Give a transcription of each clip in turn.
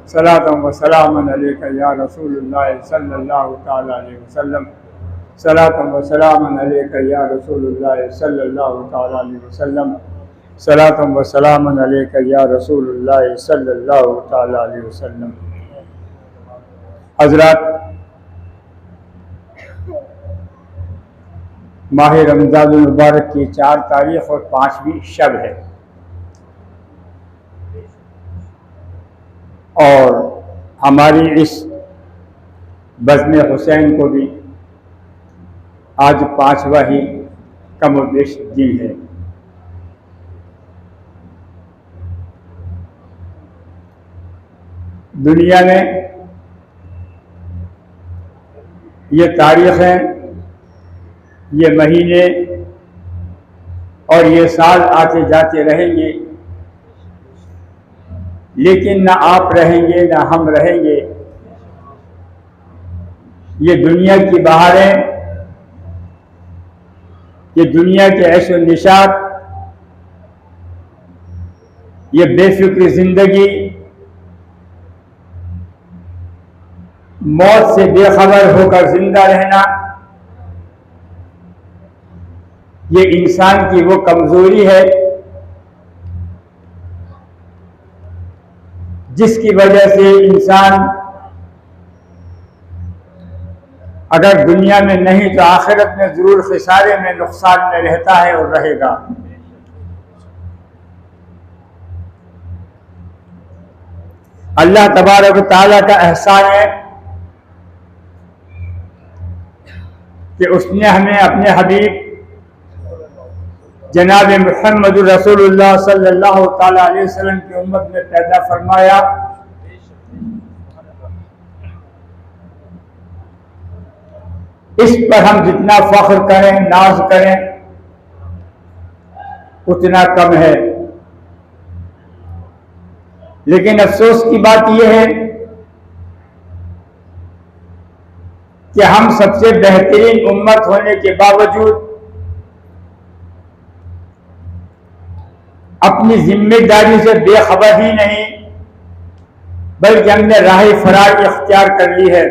सलातम व सलामन अलैका या रसूलुल्लाह सल्लल्लाहु तआला अलैहि वसल्लम। सलातम व सलामन अलैका या रसूलुल्लाह सल्लल्लाहु तआला अलैहि वसल्लम। सलातम व सलामन अलैका या रसूलुल्लाह सल्लल्लाहु तआला अलैहि वसल्लम। हज़रात, माह रमज़ानुल मुबारक की 4 तारीख और 5वीं शब है और हमारी इस बज़्म हुसैन को भी आज 5वां ही कमोबेश दिन है। दुनिया में ये तारीख़ें, ये महीने और ये साल आते जाते रहेंगे, लेकिन ना आप रहेंगे ना हम रहेंगे। ये दुनिया की बहारें, ये दुनिया के ऐशो निशात, ये बेफिक्र जिंदगी, मौत से बेखबर होकर जिंदा रहना, ये इंसान की वो कमजोरी है जिसकी वजह से इंसान अगर दुनिया में नहीं तो आखिरत में जरूर खिसारे में, नुकसान में रहता है और रहेगा। अल्लाह तबारक व तआला का एहसान है कि उसने हमें अपने हबीब जनाब मुहम्मद रसूलुल्लाह सल्लल्लाहु तआला अलैहि वसल्लम की उम्मत में पैदा फरमाया। इस पर हम जितना फख्र करें, नाज करें, उतना कम है। लेकिन अफसोस की बात यह है कि हम सबसे बेहतरीन उम्मत होने के बावजूद अपनी जिम्मेदारी से बेखबर ही नहीं, बल्कि हमने राह फरार इख्तियार कर ली है।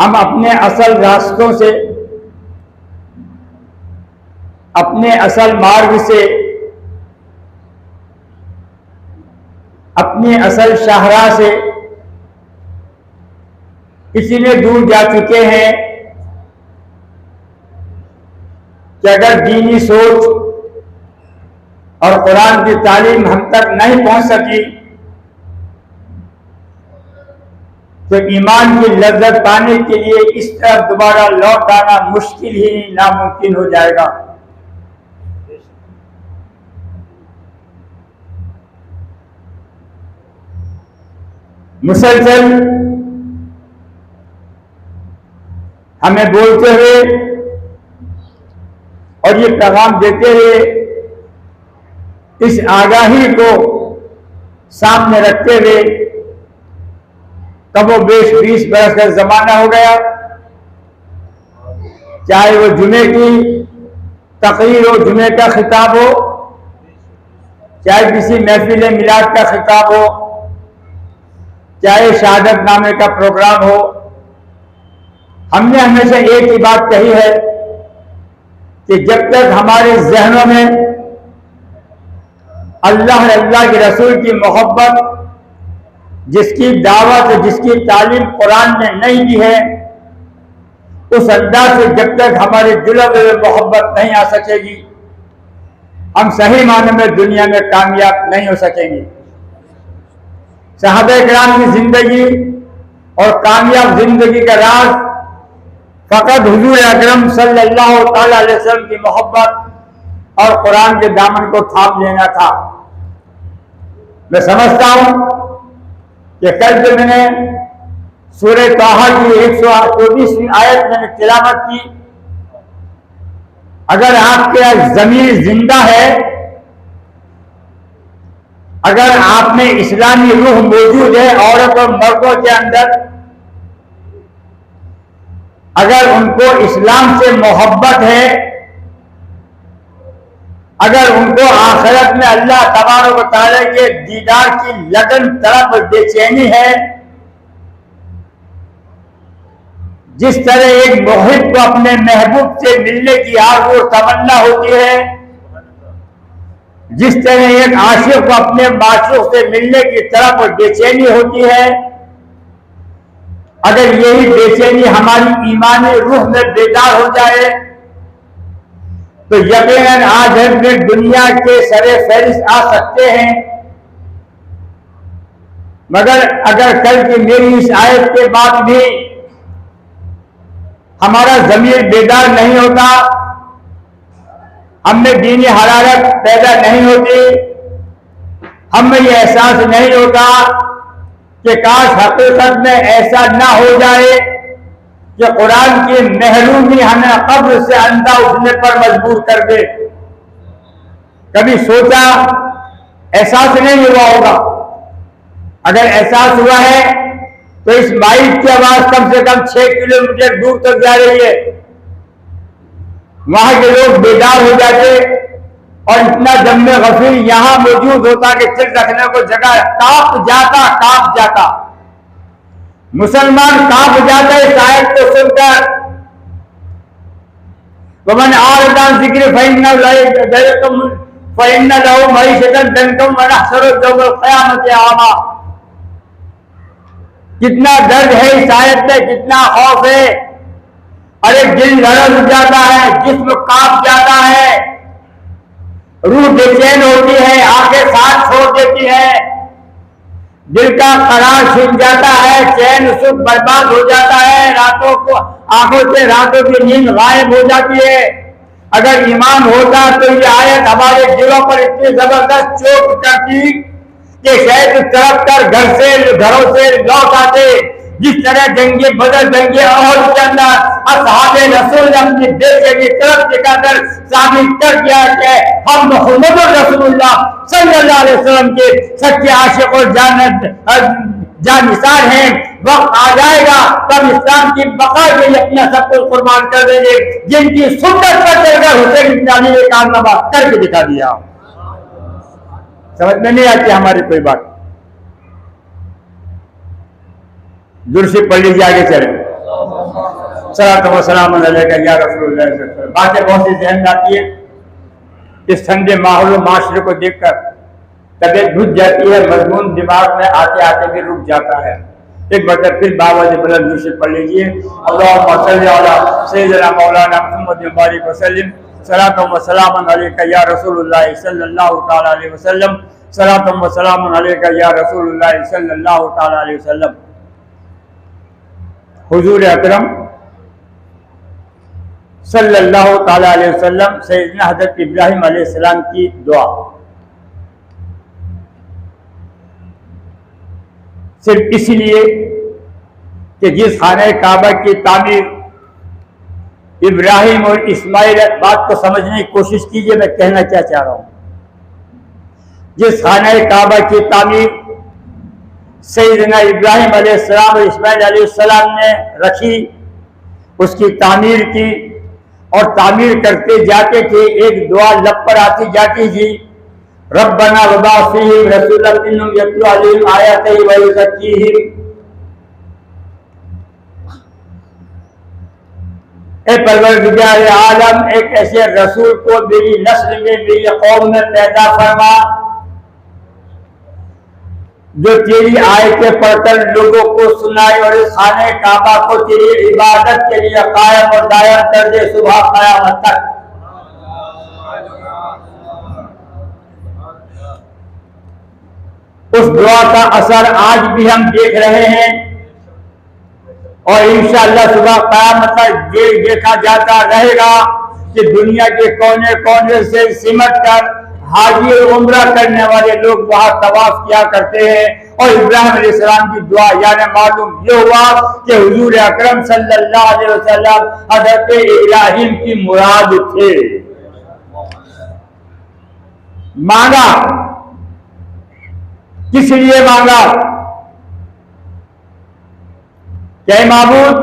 हम अपने असल रास्तों से, अपने असल मार्ग से, अपनी असल शाहराह से इतने दूर जा चुके हैं कि अगर दीनी सोच और कुरान की तालीम हम तक नहीं पहुंच सकी तो ईमान की लज्जत पाने के लिए इस तरफ दोबारा लौट आना मुश्किल ही नामुमकिन हो जाएगा। मुसलसल हमें बोलते हुए और ये पैगाम देते हुए, इस आगाही को सामने रखते हुए कमोबेश 20 बरस का जमाना हो गया। चाहे वो जुमे की तकरीर हो, जुमे का खिताब हो, चाहे किसी महफिल मिलाद का खिताब हो, चाहे शहादत नामे का प्रोग्राम हो, हमने हमेशा एक ही बात कही है कि जब तक हमारे जहनों में अल्लाह और अल्लाह के रसूल की मोहब्बत, जिसकी दावत, जिसकी तालीम कुरान ने नहीं दी है, उस अंदाज से जब तक हमारे दिलों में मोहब्बत नहीं आ सकेगी, हम सही माने में दुनिया में कामयाब नहीं हो सकेंगे। सहाबा किराम की जिंदगी और कामयाब जिंदगी का राज फकत हुजूर अकरम सल्लल्लाहु तआला अलैहि वसल्लम की मोहब्बत और कुरान के दामन को थाम लेना था। मैं समझता हूं कि कल जो मैंने सूरह ताहा की 124वीं आयत मैंने तिलावत की, अगर आपके ज़मीर जिंदा है, अगर आप में इस्लामी रूह मौजूद है औरत और मर्दों के अंदर, अगर उनको इस्लाम से मोहब्बत है, अगर उनको आखिरत में अल्लाह तबारक व तआला के दीदार की लगन तड़प बेचैनी है, जिस तरह एक मुहिब को अपने महबूब से मिलने की आरज़ू और तमन्ना होती है, जिस तरह एक आशिक को अपने माशूक से मिलने की तड़प और बेचैनी होती है, अगर यही बेचैनी हमारी ईमानी रूह में बेदार हो जाए तो यकीनन आज हम दुनिया के सरे फहरिस्त आ सकते हैं। मगर अगर कल की मेरी इस आयत के बाद भी हमारा ज़मीर बेदार नहीं होता, हमें दीनी हरारत पैदा नहीं होती, हमें यह एहसास नहीं होता कि काश हकीकत में ऐसा ना हो जाए कि कुरान की महरूमी हमें कब्र से अंधा उठने पर मजबूर कर दे। कभी सोचा, एहसास नहीं हुआ होगा। अगर एहसास हुआ है तो इस माइक की आवाज कम से कम 6 किलोमीटर दूर तक जा रही है। वहां के लोग बेदार हो जाते और इतना दम्मे गफीर यहां मौजूद होता कि सिर रखने को जगह कांप जाता। मुसलमान कांप जाता है इस आयत को सुनकर। वमन आरदान जिक्र फइन्ना लहू मईशतन दनकम व नहशरु यौमल क़यामति आमा। कितना दर्द है इस आयत में, कितना खौफ है। अरे दिल लड़क जाता है, जिस्म कांप जाता है, रूह बेचैन होती है, आंखें साथ छोड़ देती है, दिल का करार छिन जाता है, चैन सुख बर्बाद हो जाता है, रातों को आंखों से रातों की नींद गायब हो जाती है। अगर ईमान होता तो ये आयत हमारे दिलों पर इतनी जबरदस्त चोट करती कि शायद तरफ कर घरों से लौट आते। जिस तरह जंगे बदर जंगे और के अंदर असहाबे रसूल ने अपनी बेटे की तरफ दिखाकर साबित कर दिया कि हम मोहम्मद रसूलुल्लाह सल्लल्लाहु अलैहि वसल्लम के सच्चे आशिक और जानिसार हैं। वक्त आ जाएगा तब इस्लाम की बका के लिए अपना सब कुछ कुर्बान कर देंगे, जिनकी सुन्नत पर चलकर हुसैन इब्न अली ने कारनामा करके दिखा दिया। समझ में नहीं आती हमारी कोई बात। दूर से पढ़ लीजिए, आगे चले। सलातो व सलाम अलैका या रसूलुल्लाह। बातें बहुत सी ज़हन में आती है। इस ठंडे माहौल माशरे को देखकर तबीयत बुझ जाती है, मजमून दिमाग में आते आते भी रुक जाता है। एक बार फिर बावज बुलंद दूर से पढ़ लीजिए। अल्लाहुम्मा सल्लि अला सय्यिदना मौलाना मुहम्मद बारिक वसल्लम। सलातो व सलाम अलैका या रसूलुल्लाह सल्लल्लाहु तआला अलैहि वसल्लम। सलातो व सलाम अलैका या रसूलुल्लाह सल्लल्लाहु तआला अलैहि वसल्लम। हुजूर अकरम सल्लल्लाहु तआला अलैहि वसल्लम सैयदना हज़रत इब्राहिम अलैहिस्सलाम की दुआ सिर्फ इसलिए कि जिस खाने काबा की तामीर इब्राहिम और इस्माइल, बात को समझने की कोशिश कीजिए मैं कहना क्या चाह रहा हूं। जिस खाने काबा की तामीर सैयदना इब्राहिम अलैहिस्सलाम और इस्माइल अलैहिस्सलाम ने रखी, उसकी तामीर की और तामीर करते जाते थे, एक दुआ लब पर आती जाती थी, रब्बना वबअस फीहिम रसूलन मिनहुम यतलू अलैहिम आयातिही व युज़क्कीहिम। ए परवरदिगार आलम, एक ऐसे रसूल को मेरी नस्ल में, मेरी कौम में पैदा फरमा जो तेरी आयतें पढ़कर लोगों को सुनाए और इस खाने काबा को तेरी इबादत के लिए कायम और दायम कर दे सुबह क़यामत तक। उस दुआ का असर आज भी हम देख रहे हैं और इंशाअल्लाह सुबह क़यामत तक देखा जाता रहेगा कि दुनिया के कोने कोने से सिमट कर हाजी और उम्रा करने वाले लोग वहां तवाफ किया करते हैं। और इब्राहिम अलैहिस्सलाम की दुआ यानी मालूम ये हुआ कि हुजूर अकरम सल्लल्लाहु अलैहि वसल्लम हज़रत इब्राहिम की मुराद थे। मांगा, किस लिए मांगा? क्या माबूद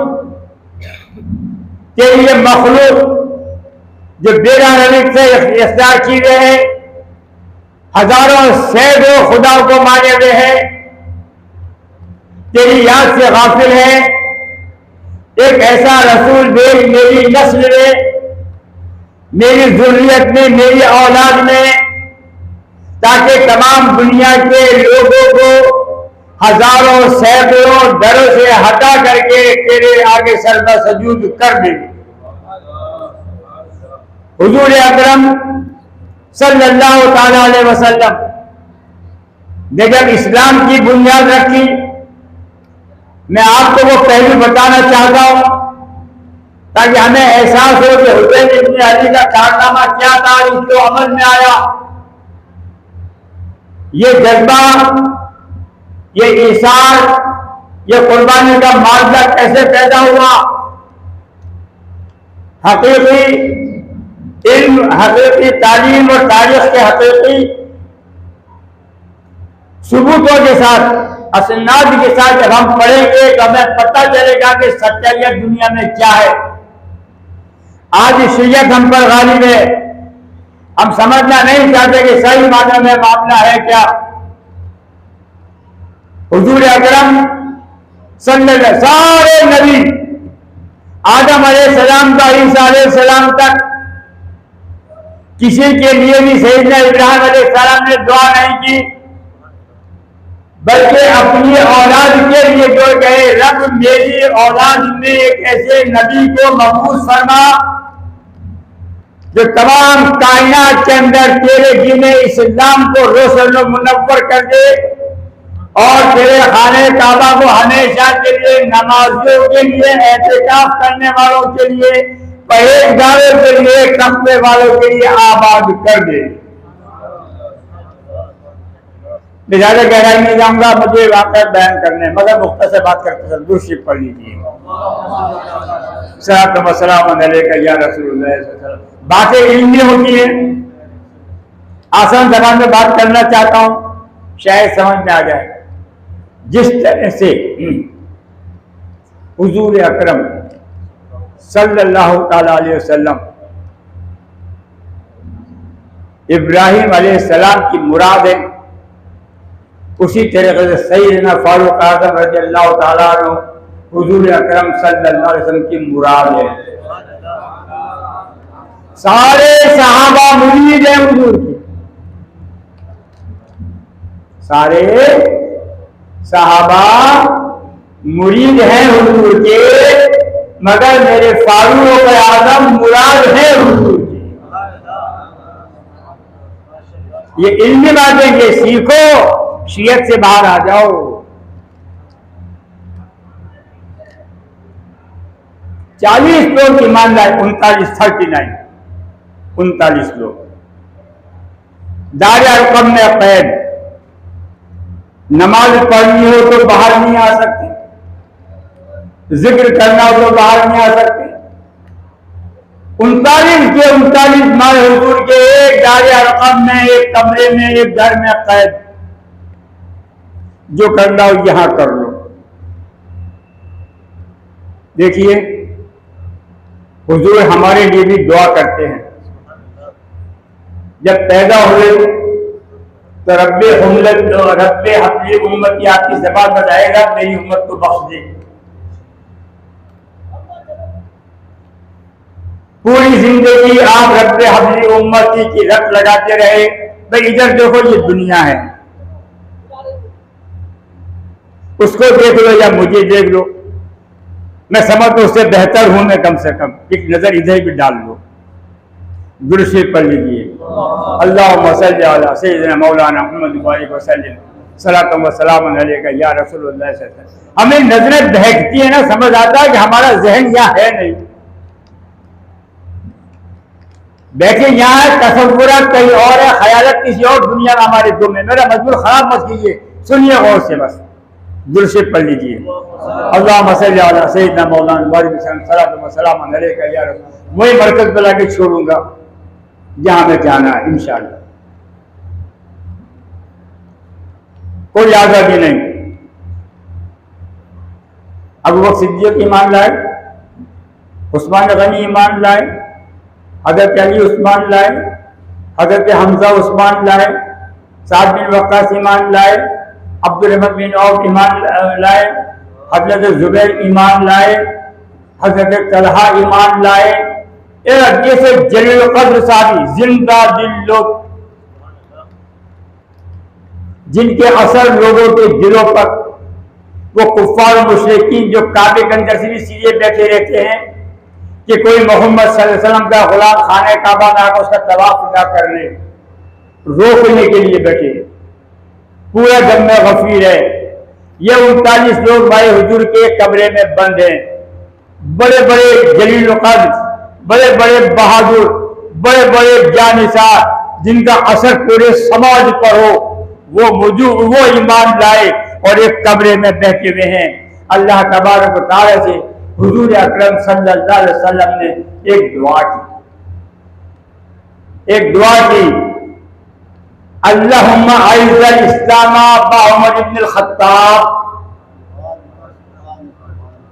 तेरी ये मखलूक जो बेरा रविक से इफ्तार किए हुए हैं, हजारों सैकड़ों खुदाओं को माने हुए हैं, तेरी याद से गाफिल है। एक ऐसा रसूल भेज मेरी नस्ल में, मेरी जुर्रियत में, मेरी औलाद में, ताकि तमाम दुनिया के लोगों को हजारों सैकड़ों डरों से हटा करके तेरे आगे सरदा सजूद कर दे। हुजूर अकरम सल्लल्लाहु ताला अलैहि वसल्लम ने जब इस्लाम की बुनियाद रखी, मैं आपको वो पहलू बताना चाहता हूं ताकि हमें एहसास हो कि हुसैन इब्न अली का कारनामा क्या था और उसको अमल में आया। ये जज्बा, ये ईसार, ये कुर्बानी का मामला कैसे पैदा हुआ? हकीकी इल्म, हकीकी तालीम और तारीख के हकीकी सबूतों के साथ, असनाद के साथ जब हम पढ़ेंगे तो हमें पता चलेगा कि सच्चाई दुनिया में क्या है। आज शरीयत हम पर गालिब है, हम समझना नहीं चाहते कि सही मायने में मामला है क्या। हुजूर अकरम सल्लल्लाहु सारे नबी आदम अलैहिस्सलाम का ईसा अलैहिस्सलाम तक किसी के लिए भी सैयदना इब्राहिम अलैहिस्सलाम ने दुआ नहीं की, बल्कि अपनी औलाद के लिए जो कहे, रब मेरी औलाद में एक ऐसे नबी को मबूस फरमा जो तमाम कायनात के अंदर तेरे दीन इस्लाम को रोशन और मुनव्वर कर दे और तेरे खाने काबा को हमेशा के लिए, नमाजियों के लिए, एहतिकाफ करने वालों के लिए, परहेजगारों के लिए, तक़वे वालों के लिए आबाद कर दे। ज्यादा गहराई नहीं जाऊंगा, मुझे वाक़या बयान करने, मगर मुख्तसर बात करते चल दुरूद शरीफ पढ़ लीजिए। सलातो व सलाम अलैका या रसूलुल्लाह। बातें इल्मी होती हैं, आसान ज़बान में बात करना चाहता हूं, शायद समझ में आ जाए। जिस तरह से हुजूर अकरम सल्लल्लाहु ताला अलैहि वसल्लम इब्राहिम अलैहिस्सलाम की मुराद है, उसी तरीके से सैयदना फारूक आज़म रज़ियल्लाहु ताला अन्हु हुजूर अकरम सल्लल्लाहु अलैहि वसल्लम की मुराद है। सारे सहाबा मुरीद हैं हुजूर के, सारे सहाबा मुरीद हैं हुजूर के, मगर मेरे फारूक आज़म मुराद है हुजूर के। ये इल्मी बातें ये सीखो, शियत से बाहर आ जाओ। चालीस लोग ईमान लाए, 39 लोग दार अरकम में कैद। नमाज पढ़नी हो तो बाहर नहीं आ सकते, जिक्र करना हो तो बाहर नहीं आ सकते। 39 माह हुजूर के एक दार अरकम में, एक कमरे में, एक घर में कैद। जो करना हो यहां कर लो। देखिए हुजूर हमारे लिए भी दुआ करते हैं। जब पैदा हुए तो रब्बे हबली उम्मती आपकी ज़बान बताएगा, मेरी उम्मत को बख्श दे। पूरी जिंदगी आप रब्बे हबली उम्मती की रट लगाते रहे। भाई इधर देखो, ये दुनिया है, उसको देख लो या मुझे देख लो, मैं समझ तो उससे बेहतर हूं मैं, कम से कम एक नजर इधर भी डाल लो। दुरूद शरीफ पढ़ लीजिए। अल्लाहुम्मा सल्ली अला सय्यिदिना मौलाना मुहम्मद वसल्लम सलातो व सलाम अलैका या रसूलुल्लाह। हमें नजरें बहकती है ना, समझ आता है कि हमारा जहन यहाँ है नहीं। बैठे यहाँ है, तसव्वुरात कहीं और है, ख्यालात किसी और दुनिया में हमारे दो में। मेरा मजबूर खराब मत कीजिए, सुनिए गौर से, बस दुरूद शरीफ पढ़ लीजिए। अल्लाहुम्मा सल्ली अला सय्यिदिना मौलाना सलातो व सलाम अलैका या रसूल। वही मरकज पे लाके छोड़ूंगा जहां में जाना है इंशाअल्लाह। कोई आजादी नहीं। अबू बकर सिद्दीक ईमान लाए, उस्मान गनी ईमान लाए, हजरत अली उस्मान लाए, हजरत हमजा उस्मान लाए, साद बिन वक्कास ईमान लाए, अब्दुल रहमान बिन औफ ईमान लाए, हजरत जुबैर ईमान लाए, हजरत तलहा ईमान लाए। ऐसे जलील कद्र साहबी जिंदा दिल लोग, जिनके असर लोगों के दिलों पर, वो कुफ्फार और मुशरिकीन जो काबे के अंदर से भी सीधे बैठे रहते हैं कि कोई मोहम्मद सल्लल्लाहु अलैहि वसल्लम का गुलाम खाने काबा ना आकर उसका तवाफ ना कर ले, रोकने के लिए बैठे, पूरा दम में गफीर है। ये 39 लोग भाई हुजूर के कमरे में बंद हैं, बड़े बड़े जलील कद्र, बड़े बड़े बहादुर, बड़े बड़े जानिसार, जिनका असर पूरे समाज पर हो, वो ईमान लाए और एक कमरे में बैठे हुए हैं। अल्लाह तबारक व तआला से हुजूर अकरम सल्लल्लाहु अलैहि वसल्लम ने एक दुआ की, अल्लाहुम्मा अइज़्ज़ल इस्लामा बा उमर इब्न अल-खत्ताब।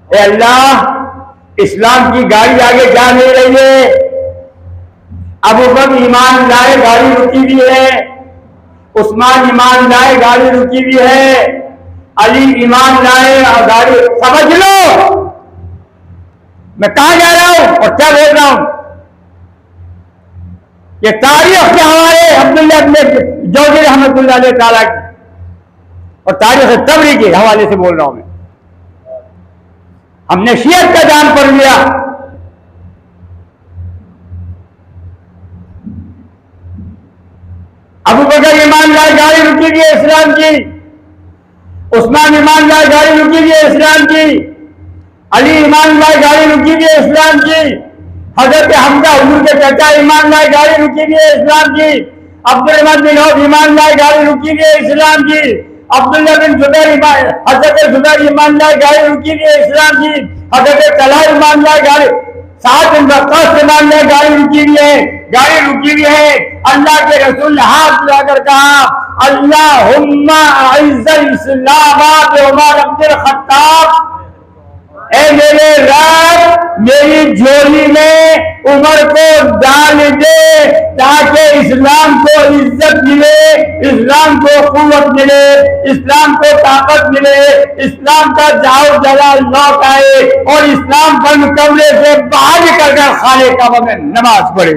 ए अल्लाह, इस्लाम की गाड़ी आगे जा नहीं रही है, अबू बकर ईमान लाए गाड़ी रुकी हुई है, उस्मान ईमान लाए गाड़ी रुकी हुई है, अली ईमान लाए और गाड़ी, समझ लो मैं कहां जा रहा हूं और क्या बोल रहा हूं। ये तारीख के हवाले अब्दुल्लाह इब्न जौज़ी रहमतुल्लाह अलैह ताला की और तारीख तबरी के हवाले से बोल रहा हूं मैं। हमने शियत का जान पढ़ लिया, अबू बकर ईमान लाए गाड़ी रुकी हुई है इस्लाम की, उस्मान ईमान लाए गाड़ी रुकी हुई है इस्लाम की, अली ईमान लाए गाड़ी रुकी हुई है इस्लाम की, हजरत हमजा हुजूर के चाचा ईमान लाए गाड़ी रुकी हुई है इस्लाम की, अब्दुल रहमान बिन औफ ईमान लाए गाड़ी रुकी हुई है इस्लाम की, अब्दुल्लाह बिन जुबैर हजरत जुबैर ईमान लाए गाड़ी रुकी हुई है इस्लाम की, हजरत तलहा ईमान लाए गाड़ी, साद बिन वक्कास ईमान लाए गाड़ी रुकी हुई है, गाड़ी रुकी हुई है। अल्लाह के रसूल ने हाथ लगाकर कहा, अल्लाहुम्मा अइज़्ज़ल इस्लामा बि उमर इब्न अल-खत्ताब। ए मेरे रब, मेरी झोली में उमर को डाल दे ताकि इस्लाम को इज्जत मिले, इस्लाम को कुव्वत मिले, इस्लाम को ताकत मिले, इस्लाम का जाओ जलाल लौट आए और इस्लाम बंद कमरे से बाहर निकल कर खाने काबा में नमाज पढ़े।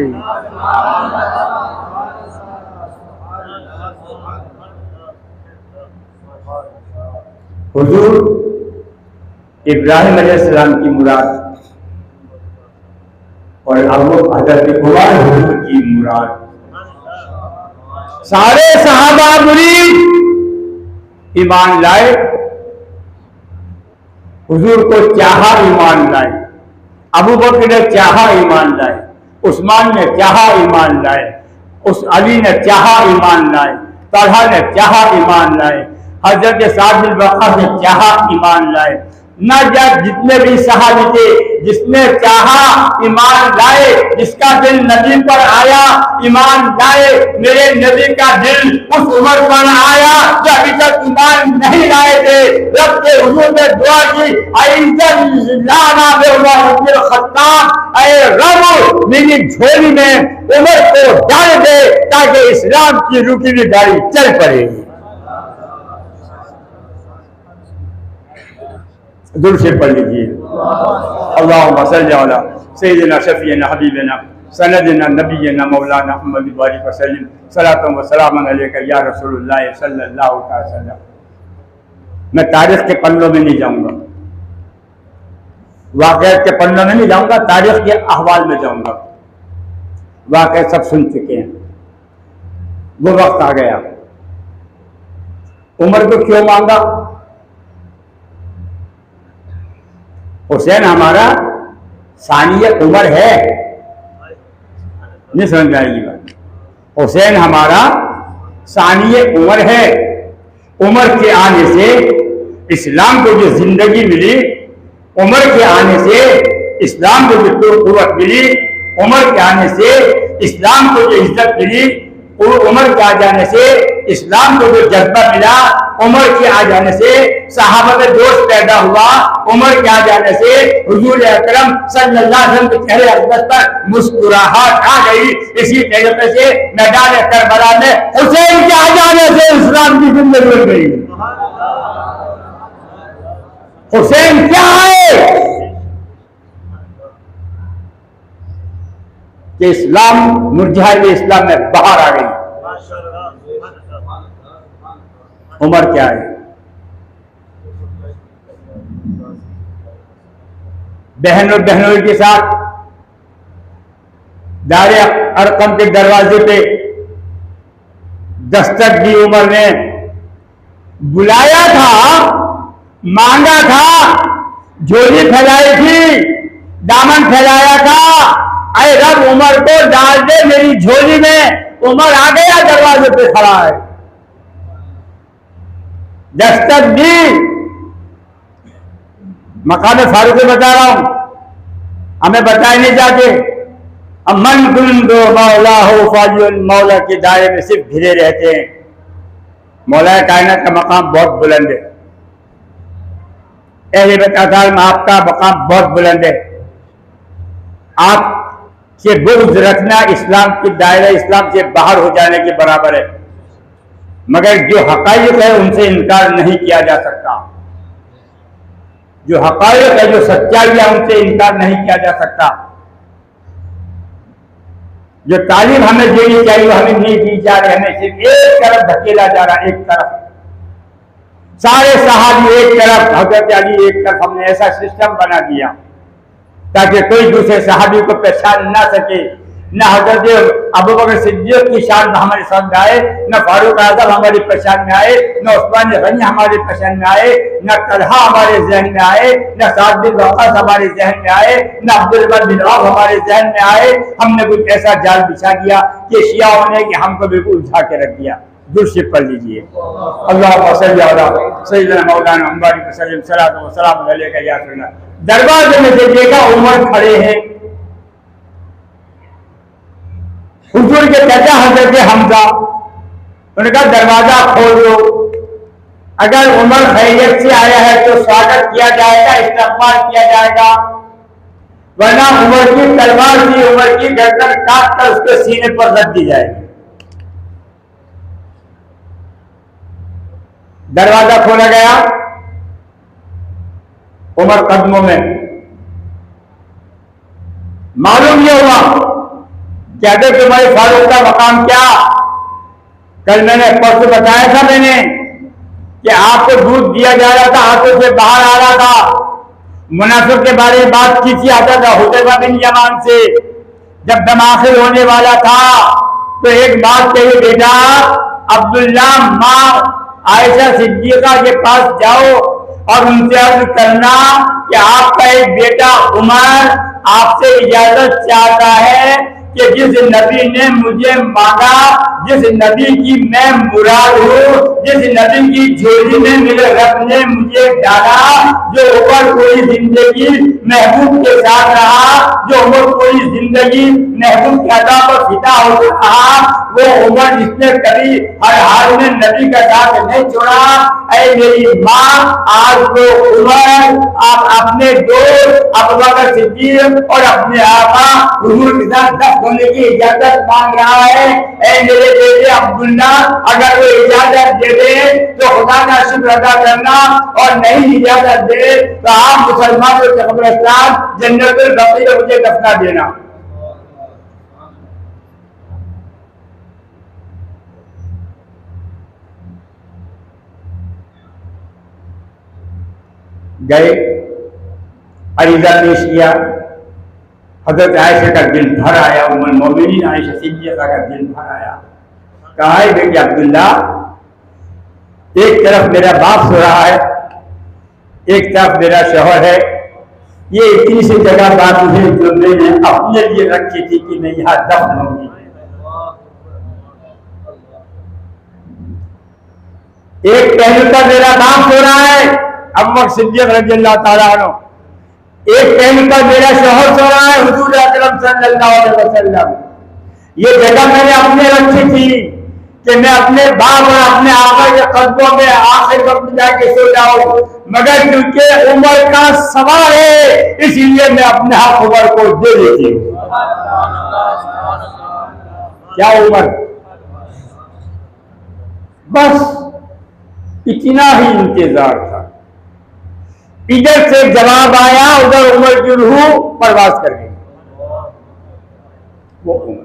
हुजूर इब्राहिम अलैहिस्सलाम की मुराद और हजरत उमर हुजूर की मुराद, सारे सहाबा मुरीद ईमान लाए, हुजूर को चाहा ईमान लाए, अबू बकर ने चाहा ईमान लाए, उस्मान ने चाहा ईमान लाए, उस अली ने चाहा ईमान लाए, तलहा ने चाहा ईमान लाए, हजरत साद बिन वक्कास ने चाहा ईमान लाए। न जब जितने भी सहाबी थे, जिसने चाहा ईमान लाए, जिसका दिल नबी पर आया ईमान लाए। मेरे नबी का दिल उस उमर पर आया जो अभी तक ईमान नहीं लाए थे। रब के हुजूर में दुआ की, ऐ रब मेरी झोली में उमर को डाल दे ताकि इस्लाम की रुकी हुई गाड़ी चल पड़े। दुर से पढ़ लीजिए, अल्लाहुम्मा सल्ली अला सय्यिदिना शफीना हबीबिना सनदिना नबीना मौलाना मुहम्मद बारिक वसल्लम सलातु व सलामन अलैका या रसूलुल्लाह सल्लल्लाहु अलैहि वसल्लम। मैं तारीख के पन्नों में नहीं जाऊंगा, वाक़यात के पन्नों में नहीं जाऊंगा, तारीख के अहवाल में जाऊंगा। वाक़या सब सुन चुके हैं। वो वक्त आ गया, उमर को क्यों मांगा? हुसैन हमारा सानिय उमर है, नहीं समझ में आएगी बात। हुसैन हमारा सानिय उमर है। उमर के आने से इस्लाम को जो जिंदगी मिली, उमर के आने से इस्लाम को जो कुव्वत मिली, उमर के आने से इस्लाम को जो इज्जत मिली, उमर के आ जाने से इस्लाम को जो जज्बा मिला, उमर के आ जाने से सहाबा में जोश पैदा हुआ, उमर के आ जाने से हुजूर अकरम सल्लल्लाहु अलैहि वसल्लम के चेहरे अक़दस पर मुस्कुराहट आ गई। इसी तरीके से मैदान करबला में हुसैन के आ जाने से इस्लाम की जिंदगी बन गई। हुसैन क्या है कि इस्लाम मुरझाए हुए इस्लाम में बाहर आ गई। उमर क्या है? बहनों बहनों के साथ दारे अरकम के दरवाजे पे दस्तक दी। उमर ने बुलाया था, मांगा था, झोली फैलाई थी, दामन फैलाया था, अरे रब उमर को डाल दे मेरी झोली में। उमर आ गया, दरवाजे पे खड़ा है, दस्तक दी। मकाम फारूक से बता रहा हूं, हमें बताए नहीं जाते। अब मन कुंदो मौला हो फाजुल, मौला के दायरे में सिर्फ घिरे रहते हैं। मौला कायनात का मकाम बहुत बुलंद है। अहले बैत में आपका मकाम बहुत बुलंद है। आप से बुग़्ज़ रखना इस्लाम की दायरा इस्लाम से बाहर हो जाने के बराबर है। मगर जो हक़ाइक़ है उनसे इनकार नहीं किया जा सकता। जो हक़ाइक़ है, जो सच्चाई है, उनसे इनकार नहीं किया जा सकता। जो तालीम हमें देनी चाहिए वो हमें नहीं दी जा रही। हमें सिर्फ एक तरफ धकेला जा रहा, एक तरफ। सारे सहाबी एक तरफ, हज़रत अली एक तरफ। हमने ऐसा सिस्टम बना दिया ताकि कोई दूसरे सहाबी को पहचान ना सके। न हज़रत अबू बकर सिद्दीक़ की शान हमारे सामने आए, न फारूक आज़म हमारी पहचान में आए, न उस्मान गनी हमारी पहचान में आए, न तलहा हमारे जहन में आए, न साद बिन वक़ास हमारे जहन में आए, न अब्दुल बिन औफ हमारे जहन में आए। हमने कुछ ऐसा जाल बिछा दिया कि शियाओं ने कि हमको बिल्कुल उठा के रख दिया। दुरुस्त पढ़ लीजिए, अल्लाहुम्मा सल्ली अला सय्यिदना मौलाना मुहम्मद वसल्लम सल्लल्लाहु अलैहि वसल्लम या रसूलल्लाह। दरवाजे में से देखा उमर खड़े हैं। हुजूर के चाचा हजरत हमजा, उनका दरवाजा खोल दो। अगर उमर खैरियत से आया है तो स्वागत किया जाएगा, इस्तकबाल किया जाएगा, वरना उमर की तलवार से उमर की गर्दन काट कर उसके सीने पर रख दी जाएगी। दरवाजा खोला गया, उमर कदमों में। मालूम ये हुआ कहते तुम्हारे फारूक का मकाम क्या? कल मैंने परसों बताया था मैंने कि आपको दूध दिया जा रहा था, हाथों से बाहर आ रहा था। मुनाफिक के बारे में बात की थी आता था हुदैफा बिन यमान से। जब दमाखिल होने वाला था तो एक बात कही, बेटा अब्दुल्ला माँ आयशा सिद्दीका के पास जाओ और उनसे अर्ज करना कि आपका एक बेटा उमर आपसे इजाजत चाहता है कि जिस नबी ने मुझे मांगा, जिस नबी की मैं मुराद हूँ, जिस नबी की झोली में मेरे रब ने मुझे डाला, जो उमर पूरी जिंदगी महबूब के साथ रहा, जो उमर पूरी जिंदगी महबूब के अदा पर फिदा होता रहा, वो उमर जिसने कभी हर हाल में नबी का साथ नहीं छोड़ा। ऐ मेरी माँ, आज वो उमर आप अपने दोस्त अबू बकर सिद्दीक और अपने आका हुजूर के साथ दफन होने की इजाजत मांग रहा है। ऐ मेरे बेटे अब्दुल्ला, अगर वो इजाजत दे दे तो खुदा का शुक्र अदा करना, और नहीं इजाजत दे तो आप मुसलमानों के कब्रिस्तान जन्नतुल बक़ी में मुझे दफना देना। गए, अरीजा पेश किया, हजरत आयशा का दिल भर आया, उम्मुल मोमिनीन आयशा सिद्दीक़ा का दिल भर आया। कहा है बेटे अब्दुल्ला, एक तरफ मेरा बाप सो रहा है, एक तरफ मेरा शौहर है। ये इतनी सी जगह बात है जो मैंने अपने लिए रखी थी कि मैं यहाँ दफन होंगी। एक पहलू पर मेरा बाप सो रहा है, अबू बकर सिद्दीक़ रज़ियल्लाहु ताला अन्हु, एक पहलू पर मेरा शौहर सो रहा है, हुजूर अकरम सल्लल्लाहु अलैहि वसल्लम। ये जगह मैंने अपने रखी थी। कि मैं अपने बाप और अपने आका के कदमों में आखिर वक्त जाके सो जाऊं, मगर क्योंकि उम्र का सवाल है इसलिए मैं अपने हक उम्र को दे देती हूँ। क्या उम्र, बस इतना ही इंतजार था। इधर से जवाब आया, उधर उमर की रूह परवाज कर गई। वो उम्र,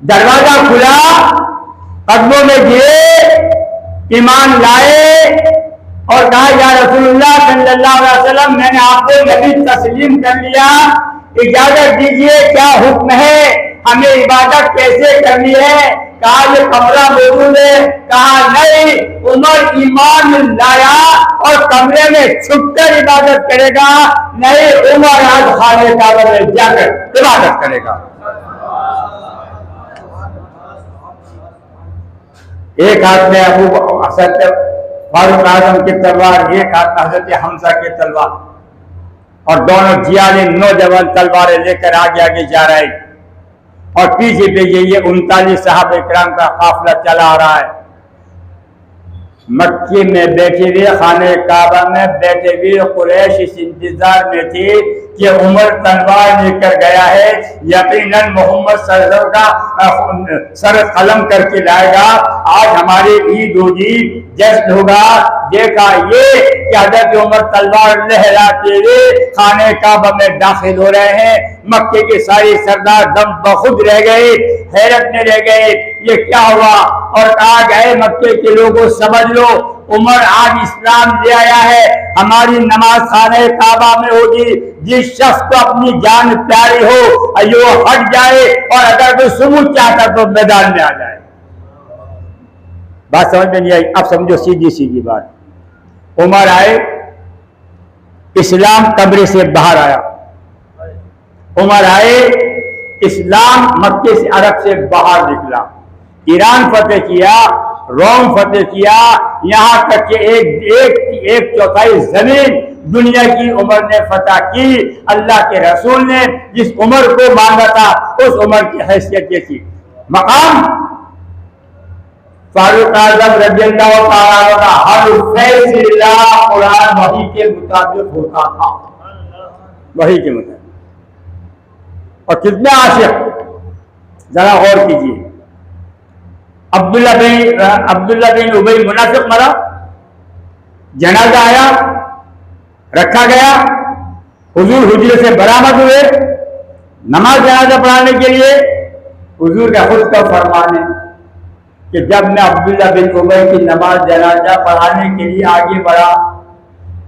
दरवाजा खुला, कदमों में गिरे, ईमान लाए और कहा या रसूलुल्लाह सल्लल्लाहु अलैहि वसल्लम, मैंने आपको नबी तस्लीम कर लिया, इजाजत दीजिए, क्या हुक्म है, हमें इबादत कैसे करनी है? कहा ये कमरा मौजूद है। कहा नहीं, उमर ईमान लाया और कमरे में छुपकर इबादत करेगा, नहीं उमर आज खाने काबा में जाकर इबादत करेगा। एक हाथ में अबू फारूक आजम की तलवार, एक हाथ में हजरत हमजा की तलवार, और दोनों जियाले नौजवान तलवारें लेकर आगे आगे जा रहे, और पीछे पीछे ये 39 सहाबा इकराम का काफिला चला आ रहा है। मक्के में बैठे हुए, खाने काबा में बैठे हुए कुरैश इस इंतजार में थे कि उमर तलवार लेकर गया है, यकीनन मोहम्मद सल्लल्लाहु का सर कलम करके लाएगा, आज हमारी ईद होगी, जश्न होगा। देखा ये कि हज़रत उमर तलवार लहराते हुए खाने काबा में दाखिल हो रहे हैं। मक्के के सारे सरदार दम बखुद रह गए, हैरत में रह गए, ये क्या हुआ? और कहा गए मक्के के लोगों समझ लो, उमर आज इस्लाम ले आया है, हमारी नमाज खाने काबा में होगी, जिस शख्स को अपनी जान प्यारी हो अयो हट जाए, और अगर कोई सुबह चाहता तो मैदान में आ जाए। बात समझ में नहीं आई? अब समझो सीधी सीधी बात। उमर आए, इस्लाम कब्र से बाहर आया। उमर आए, इस्लाम मक्के से अरब से बाहर निकला, ईरान फतेह किया, रोम फतेह किया, यहाँ तक कि एक चौथाई जमीन दुनिया की उमर ने फतह की। अल्लाह के रसूल ने जिस उमर को मांगा था उस उमर की हैसियत ये थी। मकाम फारूक आजम रज़ियल्लाहु ताला का हर फैसला कुरान वही के मुताबिक होता था, वही के मुताबिक। और कितने आशिक, जरा गौर कीजिए। अब्दुल्ला बिन उबई मुनाफिक मरा, जनाजा आया, रखा गया, हुजूर हुजरे से बरामद हुए, नमाज जनाजा पढ़ाने के लिए। हुजूर का खुद का फरमान है कि जब मैं अब्दुल्ला बिन उबई की नमाज जनाजा पढ़ाने के लिए आगे बढ़ा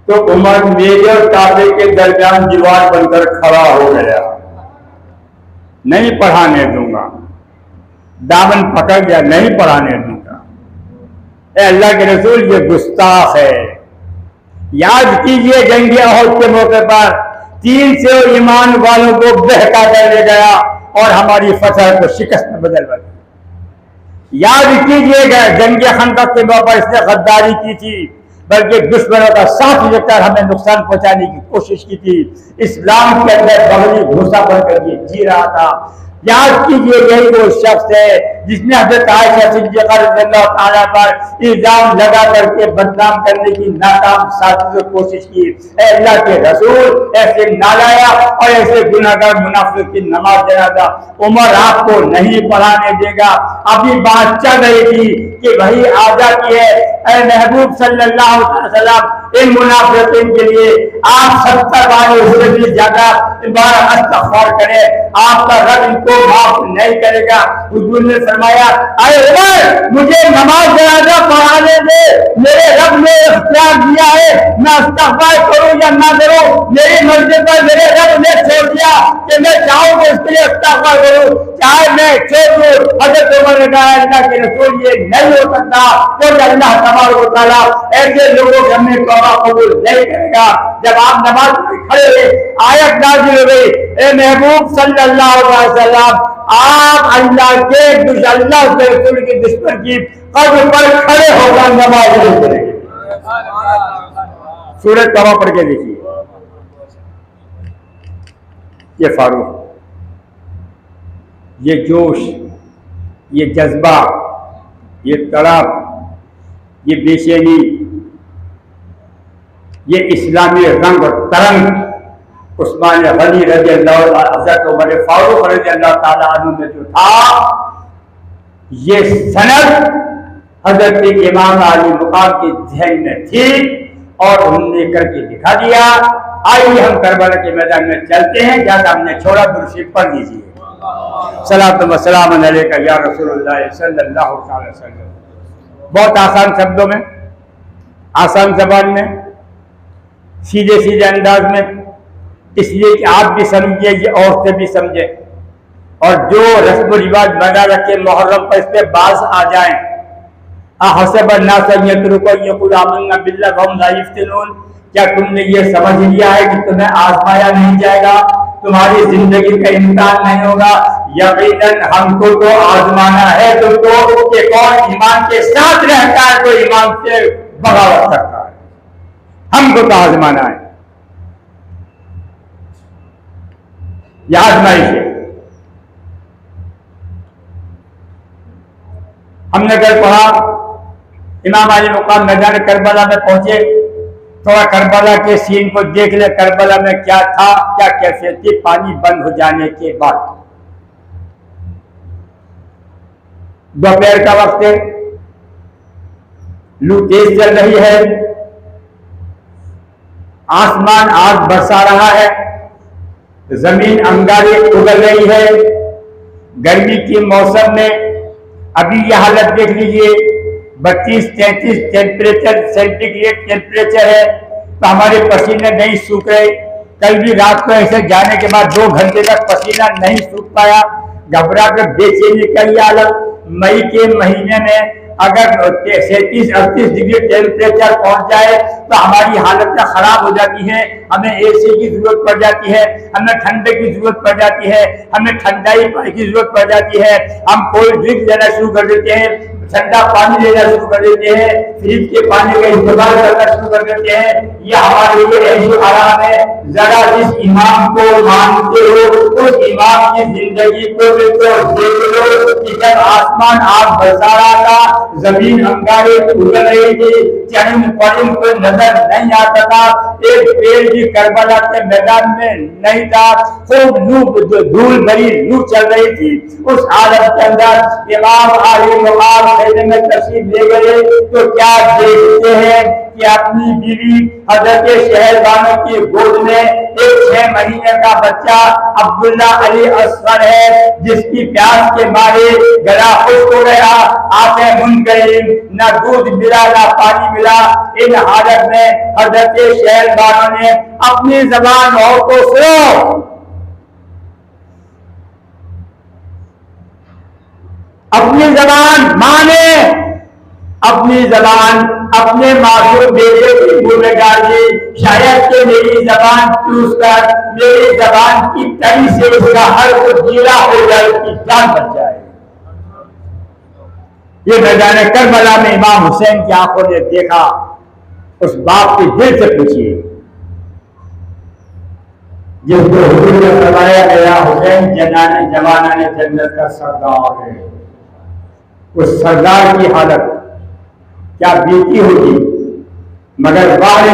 तो उमर मेरे और काबे के दरमियान दीवार बनकर खड़ा हो गया, नहीं पढ़ाने दूंगा, दामन पकड़ गया, नहीं पढ़ाने दूंगा। ए अल्लाह के रसूल, ये गुस्ताख है। याद कीजिए जंग अहद के मौके पर 300 ईमान वालों को बहका कर ले गया और हमारी फतह को शिकस्त में बदल गया। याद कीजिएगा जंग खंदक के मौके पर इसने गद्दारी की थी, बल्कि दुश्मनों का साथ लेकर हमें नुकसान पहुंचाने की कोशिश की थी। इस्लाम के अंदर बगली घुसा बनकर ये जी रहा था। याद कीजिए यही वो शख्स है जिसने हज़रत आयशा सिद्दीक़ा रज़ियल्लाहु ताला पर इल्जाम लगा करके बदनाम करने की नाकाम साजिश कोशिश की। अल्लाह के रसूल, ऐसे नालाया और ऐसे गुनाहगार मुनाफिक की नमाज जनाजा उमर आपको नहीं पढ़ाने देगा। अभी बात चल रही थी कि वही आजादी है, ऐ महबूब सल्लल्लाहु अलैहि वसल्लम, इन मुनाफिकीन के लिए आप 70 बार उससे भी ज्यादा इस्तग़फ़ार करें, आपका रब इनको माफ नहीं करेगा। हुजूर ने फरमाया, अरे उमर, मुझे नमाज जनाजा पढ़ाने दे, मेरे रब ने इख्तियार दिया है, मैं इस्तग़फ़ार करूं या ना करूं, मेरी मर्जी पर मेरे रब ने छोड़ दिया कि मैं चाहूं तो इसके लिए इस्तग़फ़ार करूं, चाहे मैं छोड़ दूं। हज़रत उमर ने कहा, अल्लाह के रसूल, ये नहीं हो सकता, क्योंकि अल्लाह तबारक व तआला ऐसे लोगों के हमने तौबा कबूल नहीं करेगा। जब आप नमाज में खड़े हुए, आयत नाज़िल हो गई, ए महबूब सल्लल्लाहु अलैहि वसल्लम, आप अल्लाह के अल्लाह के रसूल के दुश्मन की कब्र पर खड़े होकर नमाज नहीं करेंगे। सूरह तौबा पढ़ के देखिए। ये फारूक, ये जोश, ये जज्बा, ये तड़प, ये बेचैनी, ये इस्लामी रंग और तरंग उस्मान गनी रज़ी अल्लाह, हज़रत उमर फारूक रज़ी अल्लाह ताला अन्हु में जो था, ये सनद हज़रत इमाम अली मुकाम के ज़हन में थी और उन्होंने करके दिखा दिया। आइए हम करबला के मैदान में चलते हैं, जहाँ हमने छोड़ा दुरूद पढ़ लीजिए। सलातो व सलाम अलैका या रसूलुल्लाह सल्लल्लाहु अलैहि वसल्लम। बहुत आसान शब्दों में, आसान ज़बान में, सीधे सीधे अंदाज में, इसलिए कि आप भी समझिए, ये औरतें भी समझे, और जो रस्म रिवाज बना रखे मुहर्रम पर इस पे बाज आ जाए। क्या तुमने ये समझ लिया है कि तुम्हें आजमाया नहीं जाएगा, तुम्हारी जिंदगी का इम्तिहान नहीं होगा? यकीनन हमको तो आजमाना है तुमको कि कौन ईमान के साथ रहता है, तो ईमान से बगावत करता है। हमको तो आजमाना है, यह आजमाइश है। हमने कल पढ़ा, इमाम अली मुकाम मैदान करबला में पहुंचे, थोड़ा करबला के सीन को देख ले। करबला में क्या था, क्या कैफियत थी पानी बंद हो जाने के बाद। दोपहर का वक्त है, लू तेज चल रही है, आसमान आग बरसा रहा है, जमीन अंगारे उगल रही है। गर्मी के मौसम में अभी यह हालत देख लीजिए, 32-33 टेम्परेचर सेंटीग्रेड टेम्परेचर है, तो हमारे पसीने नहीं सूख रहे। कल भी रात को ऐसे जाने के बाद 2 घंटे तक पसीना नहीं सूख पाया, घबरा कर बेचैनी का ये हालत। मई के महीने में अगर 37-38 डिग्री टेम्परेचर पहुंच जाए तो हमारी हालत खराब हो जाती है। हमें एसी की जरूरत पड़ जाती है, हमें ठंडे की जरूरत पड़ जाती है, हमें ठंडाई की जरूरत पड़ जाती है। हम कोल्ड ड्रिंक लेना शुरू कर देते हैं, ठंडा पानी लेना शुरू कर देते हैं, फ्रिज के पानी का इस्तेमाल करना शुरू कर देते हैं। यह हमारे लिए ऐशो आराम है। जरा जिस इमाम को मानते हो उस इमाम की जिंदगी को भी तो देख लो कि जब आसमान आग बरसा रहा था, जमीन अंगारे उगल रही थी, चरिंद परिंद को नजर नहीं आता था, एक पेड़ भी करबला के मैदान में नहीं था, खूब धूल भरी लू चल रही थी। उस हालत के अंदर इमाम अली मुकाम में तशरीफ ले गए तो क्या देखते हैं कि अपनी बीवी हजरत शहरबानो की गोद में एक 6 महीने का बच्चा अब्दुल्ला अली असगर है, जिसकी प्यास के मारे गला खुश्क हो गया, आंखें मुंद गई, न दूध मिला न पानी मिला। इन हालत में हजरत शहरबानो ने अपनी जबान और को सुनो, अपनी जबान माने, अपनी जबान अपने मासूम बेटे की गुनहगार की, शायद कि मेरी जबान चूस कर मेरी जबान की तरी से उसका हर को गीला हो जाए, उसकी जान बच जाए। ये मैदान करबला में इमाम हुसैन की आंखों ने देखा। उस बाप के दिल से पूछिए जिसको हुजूर ने फरमाया गया हुसैन जवाना ने जन्नत का सरदार है, उस सरदार की हालत क्या बीती होगी। मगर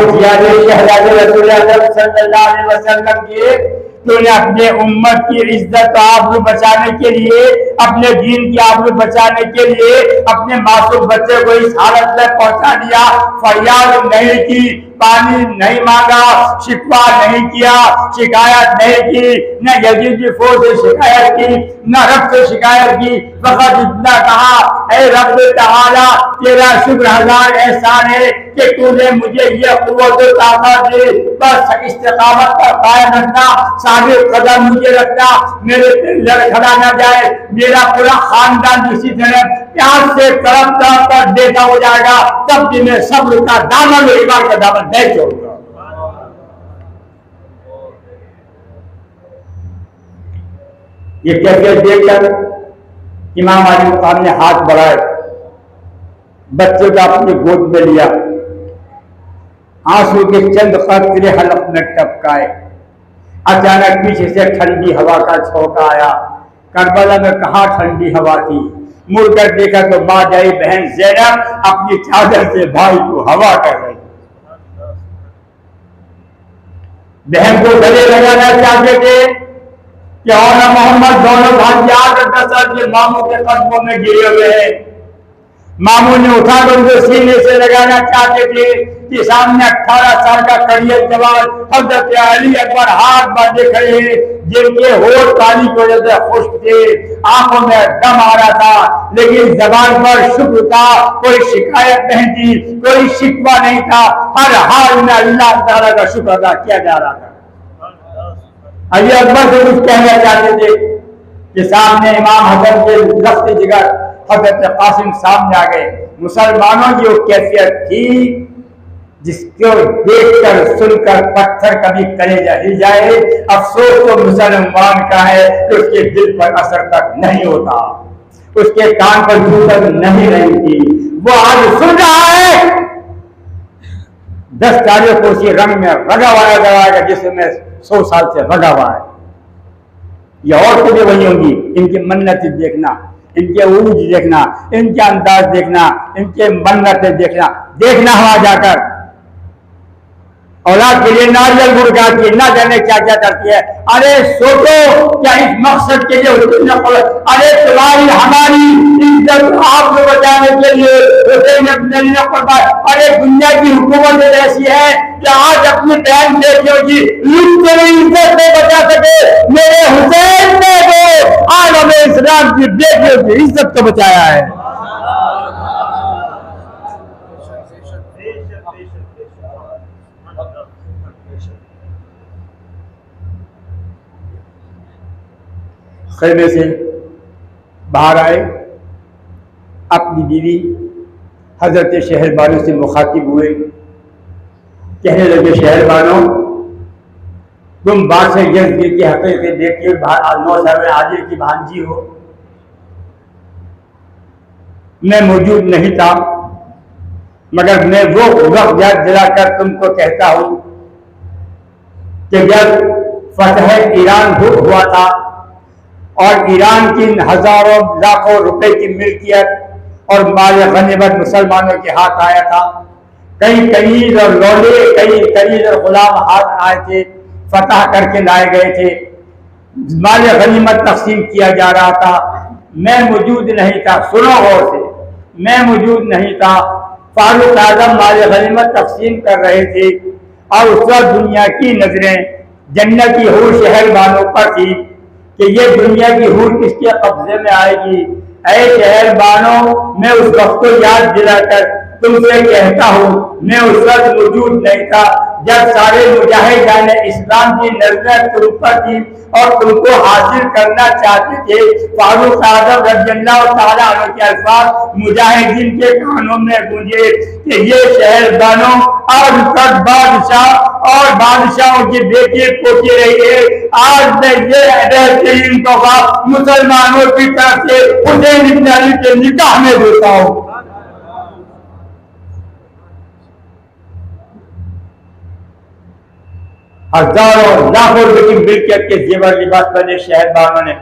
जियादे शहजादे रसूल अकरम सल्लल्लाहु अलैहि वसल्लम के, तूने अपने उम्मत की इज्जत आबरू बचाने के लिए, अपने दीन की आबरू बचाने के लिए अपने मासूम बच्चे को इस हालत में पहुंचा दिया। फरियाद नहीं की, पानी नहीं मांगा, शिकवा नहीं किया, शिकायत नहीं की, न यजीद की फौज से शिकायत की, न रब से शिकायत की। फकत इतना कहा, ऐ रब तआला तेरा शुक्र हजार एहसान है कि तूने मुझे ये कुव्वत ताकत दी, बस इस्तिकामत पर कायम रखना, साबित कदम मुझे रखना, मेरे पे लड़खड़ा ना जाए, मेरा पूरा खानदान इसी तरह प्यार से तड़प तड़प कर देखा हो जाएगा, तब भी मैं सब्र का दामन और ईमान का दामन नहीं छोड़ूंगा। ये कैफियत देखकर इमाम अली मुकाम ने हाथ बढ़ाए, बच्चे को अपनी गोद में लिया, आंसू के चंद कतरे हलक में टपकाए। अचानक पीछे से ठंडी हवा का झोंका आया। करबला में कहाँ ठंडी हवा थी, मुड़कर देखा तो माजाई बहन ज़ैनब अपनी चादर से भाई को हवा कर रही। बहन को गले लगाना चाहते थे कि और मोहम्मद दोनों भाई 8-10 साल के मामू के कदमों में गिरे हुए हैं। मामू ने उठाकर उनको सीने से लगाना चाहते थे कि सामने 18 साल का करियर जवान हजरत अली अकबर हाथ बांधे खड़े हैं, जिनके होठ काली की वजह से खुश्क थे, आंखों में दम आ रहा था, लेकिन जबान पर शुक्र था, कोई शिकायत नहीं थी, कोई शिकवा नहीं था, हर हाल में अल्लाह ताला का शुक्र अदा किया जा रहा था। अली अकबर से कुछ कहना चाहते थे कि सामने इमाम हसन के लफ्ज़ जिगर हजरत कासिम सामने आ गए। मुसलमानों की वो कैफियत थी जिसको देखकर सुनकर पत्थर कभी कलेजा हिल जाए। अफसोस तो मुसलमान का है कि उसके दिल पर असर तक नहीं होता, उसके कान पर जू तक नहीं रही थी। वो आज सुन रहा है 10 तारीख को उसी रंग में रगा हुआ गवाएगा जिसमें 100 साल से रगा हुआ है। ये और तुझे वही होंगी। इनकी मन्नत देखना, इनके उरूज देखना, इनके अंदाज देखना, इनके मन्नतें देखना वहां जाकर। औलाद के लिए नारियल गुड़ गाती है, ना जाने क्या क्या करती है। अरे सोचो क्या इस मकसद के लिए अरे तुम्हारी हमारी इज्जत आपको बचाने के लिए हुसैन अपने लिए कुर्बान। अरे दुनिया की हुकूमत ऐसी है कि आज अपनी बहन बेटियों की इज्जत नहीं बचा सके, मेरे हुसैन ने तो आलम इस्लाम की बेटियों की इज्जत को बचाया है। खैमे से बाहर आए, अपनी बीवी हजरत शहरबानो से मुखातिब हुए, कहने लगे शहरबानो तुम बादशाह यज़्द की हकीकत देखिए, नौशहर आदिल की भांजी हो। मैं मौजूद नहीं था, मगर मैं वो वक्त याद दिलाकर तुमको कहता हूं कि जब फतह ईरान हुआ था और ईरान की हजारों लाखों रुपए की मिल्कियत और माल गनीमत मुसलमानों के हाथ आया था, कई कनीज और लौले, कई कनीज और गुलाम हाथ आए थे, फतह करके लाए गए थे, माल गनीमत तकसीम किया जा रहा था। मैं मौजूद नहीं था, सुनो गौर से, मैं मौजूद नहीं था। फारूक आजम माल गनीमत तकसीम कर रहे थे और उस वक्त दुनिया की नजरें जन्नती हूर शहरबानों पर थी कि ये दुनिया की हूर किसके कब्जे में आएगी। ऐ शहरबानों, मैं उस वक्त को याद दिलाकर तुमसे कहता हूँ, मैं उस वक्त मौजूद नहीं था जब सारे मुजाहिदान इस्लाम की नजरें तुम पर थी और तुमको हासिल करना चाहते थे। फारूक आज़म रज़ियल्लाहु ताला अन्हु के अल्फाज मुजाहिदीन के कानों में गूंजे कि ये शहरबानों और बादशाह और बादशाहों की बेटी पोती रही है। आज मैं ये बेहतरीन तोहफा मुसलमानों की तरफ से हुसैन इब्न अली के निकाह में देता हूँ। हजारों लाखों रुपए की मिल्कियत के जेवर लिबास पहने शहरबानों ने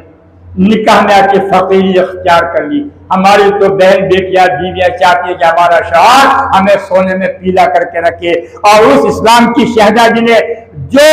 निकाह में आके फकीरी अख्तियार कर ली। हमारी तो बहन बेटियां बीवियां चाहती है कि हमारा शौहर हमें सोने में पीला करके रखे। और उस इस्लाम की शहजादी ने जो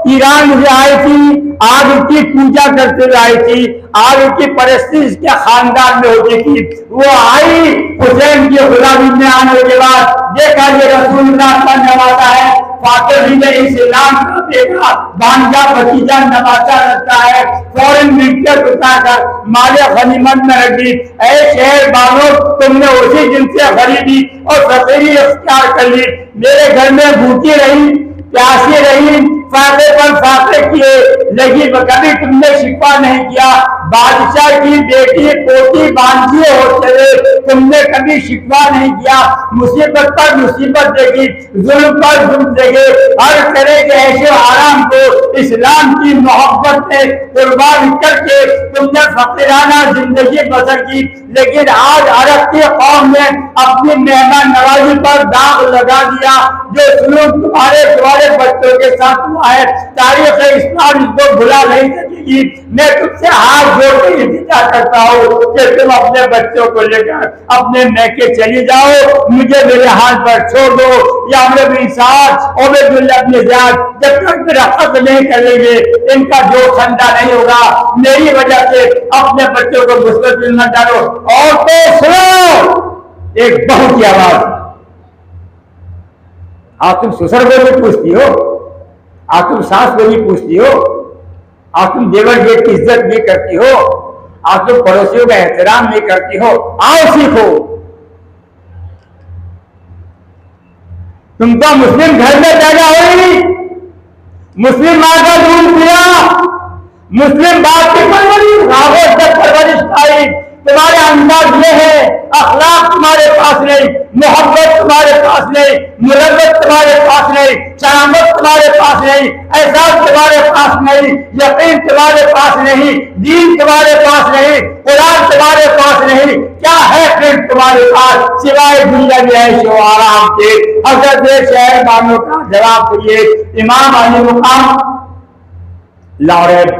ईरान से आई थी, आज उनकी पूजा करते हुए आई थी, आज उनकी परिस्थिति इसके खानदान में होती थी, वो आई हुसैन की गुलामी में आने के बाद देखा ये रसूलुल्लाह का नवाजा है, फातिह ने इस्लाम का देखा, भांजा भतीजा नवाजा लगता है, फौरन मिल्कियत उठाकर माले गनीमत में रख दी। ऐ शहरबानों, तुमने उसी दिन से खरीदी और फकीरी इख्तियार कर ली। मेरे घर में भूखी रही, प्यासी रही, फायदे पर फायदे किए, लेकिन कभी तुमने शिकवा नहीं किया। बादशाह की बेटी पोती बांझी होते हुए तुमने कभी शिकवा नहीं किया। मुसीबत पर मुसीबत देगी, जुल्म पर जुल्म देगी, हर तरह के ऐसे आराम को इस्लाम की मोहब्बत में कुर्बान करके तुमने फकीराना जिंदगी बसर की। लेकिन आज अरब की कौम ने अपनी मेहमान नवाजी पर दाग लगा दिया। जो सुलूक तुम्हारे बच्चों के साथ हुआ है, तारीख इस्लाम इसको भुला नहीं सकेगी। मैं तुमसे हाथ जोड़ के इंतजार करता हूँ कि तुम अपने बच्चों को लेकर अपने मैके चली जाओ, मुझे मेरे हाथ पर छोड़ दो। या अपने साथ अपने जात जब तक मेरा हक नहीं करेंगे, इनका जो ठंडा नहीं होगा, मेरी वजह से अपने बच्चों को मुश्किल में डालो। और तो सुनो एक बहू की आवाज, तुम ससुर को भी पूछती हो, तुम सास को भी पूछती हो, तुम देवर जेठ की इज्जत भी करती हो, तुम पड़ोसियों का एहतराम भी करती हो। आओ सीखो। तुम तो मुस्लिम घर में पैदा हुई, मुस्लिम माँ का दूध पिया, मुस्लिम बाप की परवरिश पाई। तुम्हारे अंदाज ये है, अखलाक तुम्हारे पास नहीं, मोहब्बत तुम्हारे पास नहीं, मुरब्बत तुम्हारे पास नहीं, शरामत तुम्हारे पास नहीं, एहसास तुम्हारे पास नहीं, यकीन तुम्हारे पास नहीं, दीन तुम्हारे पास नहीं, कुरान तुम्हारे पास नहीं। क्या है फिर तुम्हारे पास सिवाय दुनिया में ऐशो आराम के? हजरत शहर मानो का जवाब दिए इमाम अली मुकाम लाहौर,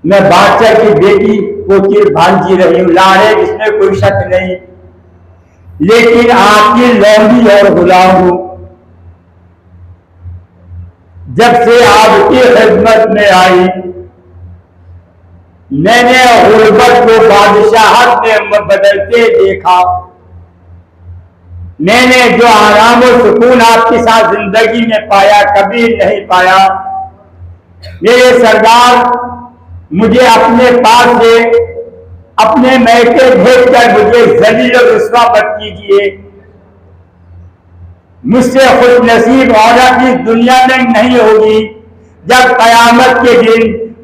मैं बादशाह की बेटी को चिर भांजी रही हूं, लाहौर इसमें कोई शक नहीं, लेकिन आपकी लौंडी और गुलाम हूं। जब से आपकी खिदमत में आई, मैंने गुर्बत को बादशाहत में बदलते देखा। मैंने जो आराम और सुकून आपके साथ जिंदगी में पाया, कभी नहीं पाया। मेरे सरदार, मुझे अपने पास से अपने मैके भेजकर मुझे जलील और रुस्वा मत कीजिए। मुझसे खुश नसीब औरत इस दुनिया में नहीं होगी। जब कयामत के दिन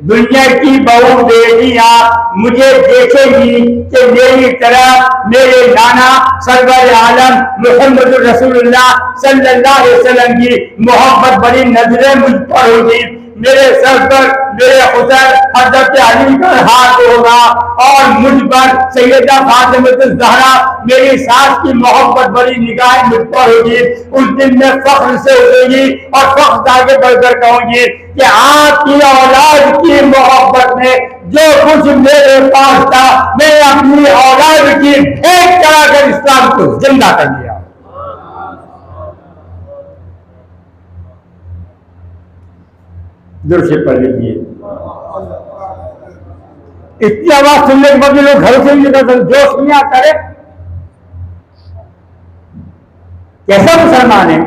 दुनिया की बहू बेटियां मुझे देखेंगी कि मेरी तरह मेरे नाना सरवर आलम मुहम्मद रसूलुल्लाह सल्लल्लाहु अलैहि वसल्लम की मोहब्बत बड़ी नजरें मुझ पर होगी। मेरे सर पर मेरे हुसैन हजरत अली का हाथ होगा और मुझ पर सैयदा फातिमा ज़हरा मेरी सास की मोहब्बत बड़ी निगाहें मुझ पर होगी। उस दिन मैं फख्र से उठेगी और फख्र आगे बढ़कर कहूंगी कि आपकी औलाद की मोहब्बत में जो कुछ मेरे पास था, मैं अपनी औलाद की भेंट चढ़ाकर इस्लाम को जिंदा कर दिया। जोर से पढ़ लीजिए। इतनी आवाज सुनने के बाद लोग घर से भी जोश नहीं आता है। कैसा मुसलमान है?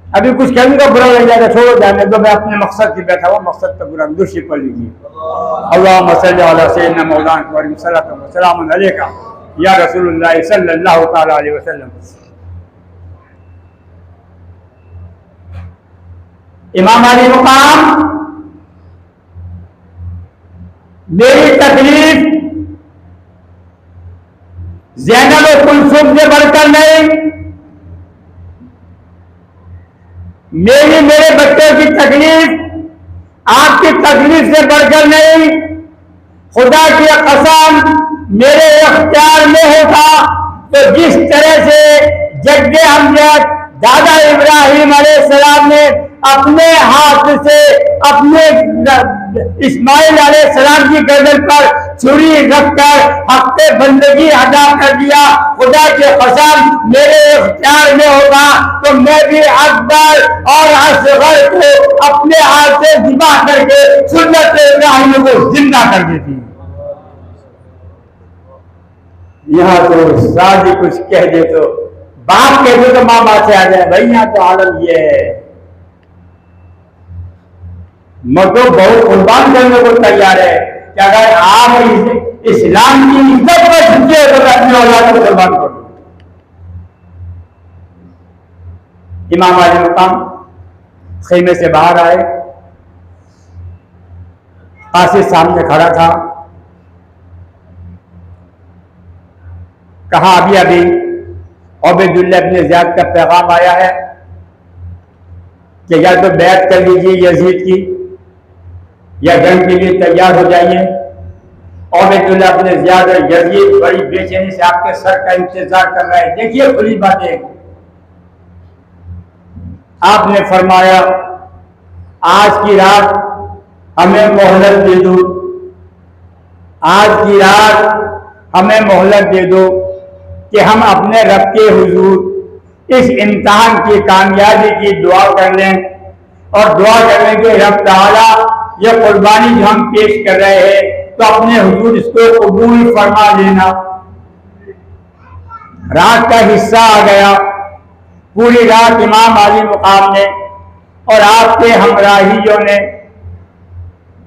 अभी कुछ कहने का बुरा लग जाएगा, छोड़ो जाने दो। मैं अपने मकसद की बैठा हुआ, मकसद का बुरा। जोर से पढ़ लीजिए। अल्लाहुम्मा सल्ली अला सय्यिदना मौलाना व सल्लल्लाहु अलैका या रसूलुल्लाह सल्लल्लाहु तआला अलैहि वसल्लम। इमाम अली मुकाम, मेरी तकलीफ ज़ैनब और कुलसुम से बढ़कर नहीं, मेरे बच्चों की तकलीफ आपकी तकलीफ से बढ़कर नहीं। खुदा की कसम, मेरे इख्तियार में होता तो जिस तरह से जद्दे अमजद दादा इब्राहिम अलैहिस्सलाम ने अपने हाथ से अपने इस्माइल अलैहिस्सलाम की गर्दन पर छुरी रखकर हक़ बंदगी अदा कर दिया। खुदा के कसम, मेरे इख्तियार में होगा तो मैं भी अकबर और असगर को अपने हाथ से ज़िबा करके सुन्नत इब्राहिम को जिंदा कर देती। यहाँ तो शादी कुछ कह दे तो बाप कह दे तो माँ बाप से आ जाए। भाई यहाँ तो आलम ये है, मर्दों बहुत कुर्बान करने को तैयार है कि अगर आप इस्लाम की इज्जत पर झुके तो अपनी औलाद को कुर्बान कर दो। इमाम अली मुकाम खेमे से बाहर आए, कासिद सामने खड़ा था। कहा अभी अभी उबैदुल्लाह इब्न ज़ियाद का पैगाम आया है कि या तो बैत कर लीजिए यजीद की या जंग के लिए तैयार हो जाइए। उबैदुल्लाह इब्न ज़ियाद और यजीद बड़ी बेचैनी से आपके सर का इंतजार कर रहे हैं। देखिए खुली बातें, आपने फरमाया आज की रात हमें मोहलत दे दो, आज की रात हमें मोहलत दे दो कि हम अपने रब के हुजूर इस इम्तिहान की कामयाबी की दुआ कर लें और दुआ करने के रब ताला ये कुर्बानी जो हम पेश कर रहे हैं तो अपने हुजूर इसको कबूल फरमा लेना। रात का हिस्सा आ गया, पूरी रात इमाम आली मुकाम ने और आपके हमराहियों ने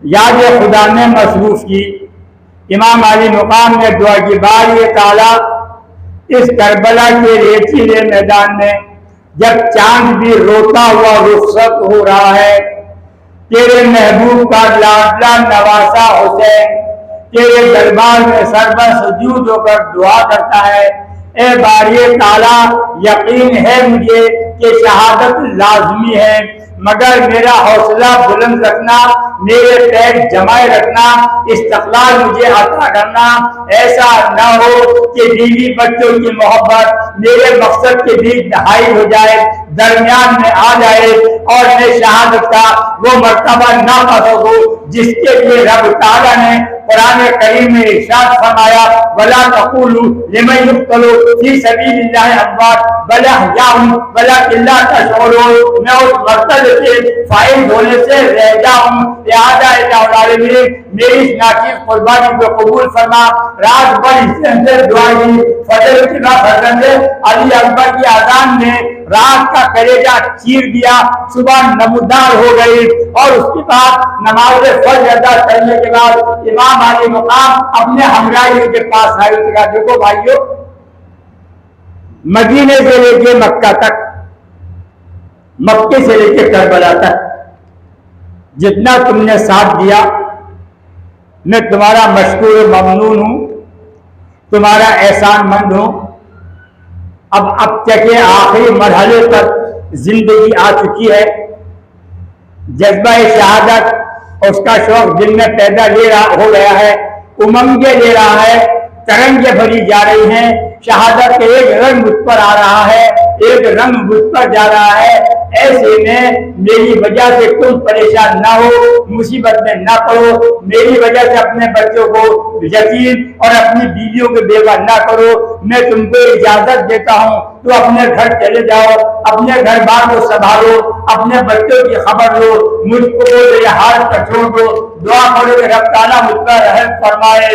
याद खुदा में मसरूफ की। इमाम आली मुकाम ने दुआ की, बारी ताला इस करबला के रेतीले मैदान में जब चांद भी रोता हुआ रुखसत हो रहा है, तेरे महबूब का लाडला नवासा हुसैन तेरे दरबार में सरबर सजूद होकर दुआ करता है, ए बारी ताला यकीन है मुझे कि शहादत लाजमी है, मगर मेरा हौसला बुलंद रखना, मेरे पैर जमाए रखना, इस्तक़लाल मुझे अता करना। ऐसा न हो कि बीवी बच्चों की मोहब्बत मेरे मकसद के बीच नहाई हो जाए, दरमियान में आ जाए और मैं शहादत का वो मर्तबा ना पा सकूं जिसके लिए रब ताला ने कुरान करीम में इरशाद फरमाया, वला तक़ूलू लिमन युक़्तलू फी सबीलिल्लाहि अम्वात बल अहयाउन वलाकिन ला तशऊरून। मैं उस मर्तबे से फाइल होने से रह जाऊं, लिहाजा मेरी इस नाचीज कुर्बानी को कबूल फरमा। रात भर इससे दुआ की, फजर की फजर अली अकबर की आजान ने रात का कलेजा चीर दिया, सुबह नमूदार हो गई और उसके बाद नमाज फजर अदा करने के बाद इमाम आली मुकाम अपने हमराहियों के पास आए। कहा देखो भाइयों, मदीने से लेके मक्का तक, मक्के से लेके करबला तक जितना तुमने साथ दिया मैं तुम्हारा मशकूर ममनून हूं, तुम्हारा एहसान मंद हूं। अब तक के आखिरी मरहले पर जिंदगी आ चुकी है, जज्बा शहादत उसका शौक दिल में पैदा हो गया है, उमंगे ले रहा है, तरंगे भरी जा रही हैं, शहादत के एक रंग मुझ पर आ रहा है, एक रंग मुझ पर जा रहा है। ऐसे में मेरी वजह से तुम परेशान ना हो, मुसीबत में ना पड़ो, मेरी वजह से अपने बच्चों को यतीम और अपनी बीवियों को बेवा ना करो। मैं तुमको इजाजत देता हूँ, तो अपने घर चले जाओ, अपने घर बार को संभालो, अपने बच्चों की खबर लो, मुझको मेरे हाथ पर छोड़ दो, दुआ करो कि रब ताला मुझ पर रहम फरमाए।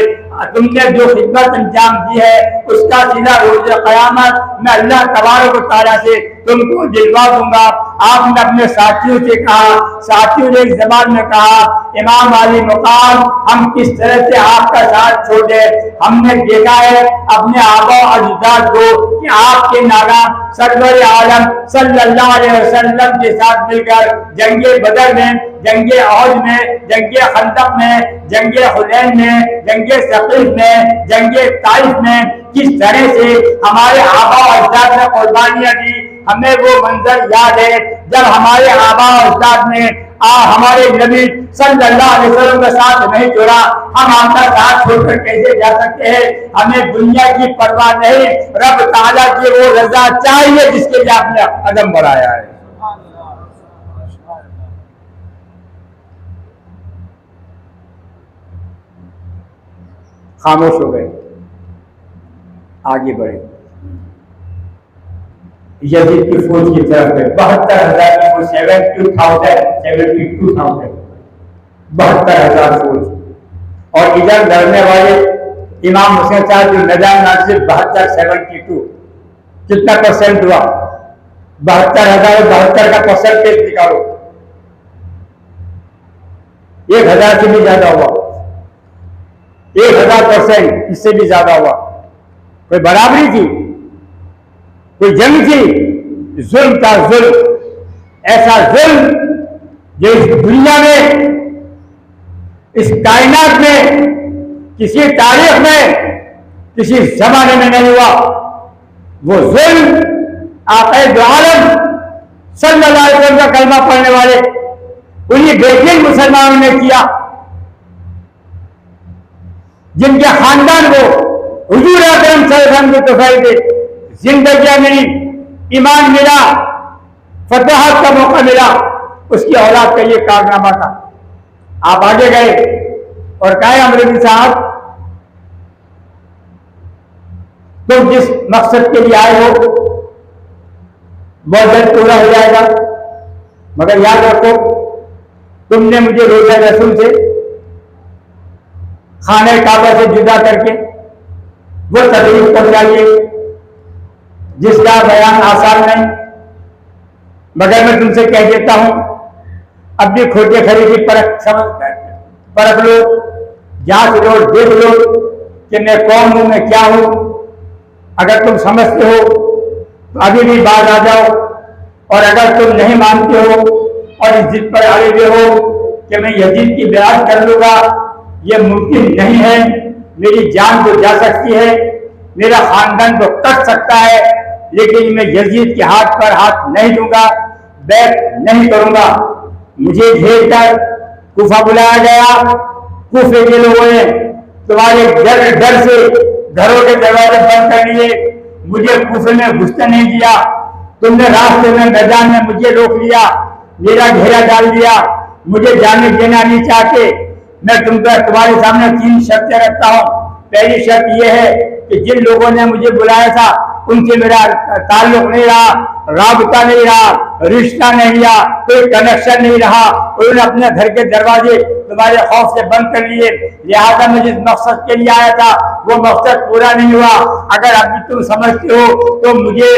तुमने जो खिदमत अंजाम दी है उसका सीधा रोज क़यामत मैं अल्लाह तबारक व तआला से तुमको दिलवा दूंगा। आपने अपने साथियों से कहा, साथियों ने एक ज़बान में कहा, इमाम आली मुकाम हम किस तरह से आपका साथ छोड़े। हमने देखा है अपने आबा अजदाद को कि आपके नाना सरवर आलम सल्लल्लाहु अलैहि वसल्लम के साथ मिलकर जंगे बदर में, जंगे औद में, जंगे खंदक में, जंगे हुनैन में, जंगे सकीफ में, जंगे ताइफ में किस तरह से हमारे आबा अजदाद ने कुर्बानियां दी। हमें वो मंजर याद है जब हमारे आबा अजदाद ने हमारे नबी सल्लल्लाहु अलैहि वसल्लम का साथ नहीं छोड़ा, हम आपका साथ छोड़कर कैसे जा सकते हैं। हमें दुनिया की परवाह नहीं, रब ताला की वो रजा चाहिए जिसके लिए आपने कदम बढ़ाया है। खामोश हो गए, आगे बढ़े। यजीद की फौज की तरफ में 72,000 की फौज, 72,000 फौज, और इधर लड़ने वाले इमाम हुसैन साहब जो नजाम नासिर 72 कितना परसेंट हुआ? 72,000 72 का परसेंटेज निकालो, 1,000 से भी ज्यादा हुआ, 1,000%, इससे भी ज्यादा हुआ। कोई बराबरी थी, कोई जंग थी? जुल्म था, जुल्म, ऐसा जुल्म जो इस दुनिया में, इस कायनात में, किसी तारीख में, किसी जमाने में नहीं हुआ। वो जुल्म आक़ाए दो आलम सल्लल्लाहु अलैहि वसल्लम का कलमा पढ़ने वाले उन्हीं बेहतरीन मुसलमानों ने किया, जिनके खानदान को हुजूर अकरम सल्लल्लाहु अलैहि वसल्लम के तोहफे जिंदगी मिली, ईमान मिला, फतहत का मौका मिला, उसकी औलाद का ये कारनामा था। आप आगे गए और कहे अमर बिन साहब, तुम जिस मकसद के लिए आए हो बहुत जल्द पूरा हो जाएगा, मगर याद रखो तुमने मुझे रोज़ा रसूल से, खाने काबा से जुदा करके वो तकलीफ पहुंचाई है जिसका बयान आसान नहीं। मगर मैं तुमसे कह देता हूं, अब भी खोटे खरी की परख लो, जांच लो, देख लो कि मैं कौन हूं, मैं क्या हूं। अगर तुम समझते हो तो अभी भी बात आ जाओ, और अगर तुम नहीं मानते हो और इस जिद पर अड़े हुए हो कि मैं यजीद की बैत कर लूंगा, यह मुमकिन नहीं है। मेरी जान तो जा सकती है, मेरा खानदान तो कट सकता है, लेकिन मैं यजीद के हाथ पर हाथ नहीं दूंगा, बैत नहीं करूंगा। मुझे घेर कर कूफा बुलाया गया। कूफे के लोगों ने तुम्हारे डर से घरों के दरवाजे बंद कर लिए, मुझे कूफे में घुसने नहीं दिया। तुमने रास्ते में मैदान में मुझे रोक लिया, मेरा घेरा डाल दिया, मुझे जाने देना नहीं चाहते। मैं तुम्हारे सामने 3 शर्तें रखता हूँ। पहली शर्त यह है कि जिन लोगों ने मुझे बुलाया था उनसे मेरा ताल्लुक नहीं रहा, राबता नहीं रहा, रिश्ता नहीं रहा, कोई कनेक्शन नहीं रहा, उन्होंने अपने घर के दरवाजे तुम्हारे खौफ से बंद कर लिए। लिहाजा मैं जिस मकसद के लिए आया था वो मकसद पूरा नहीं हुआ। अगर अभी तुम समझते हो तो मुझे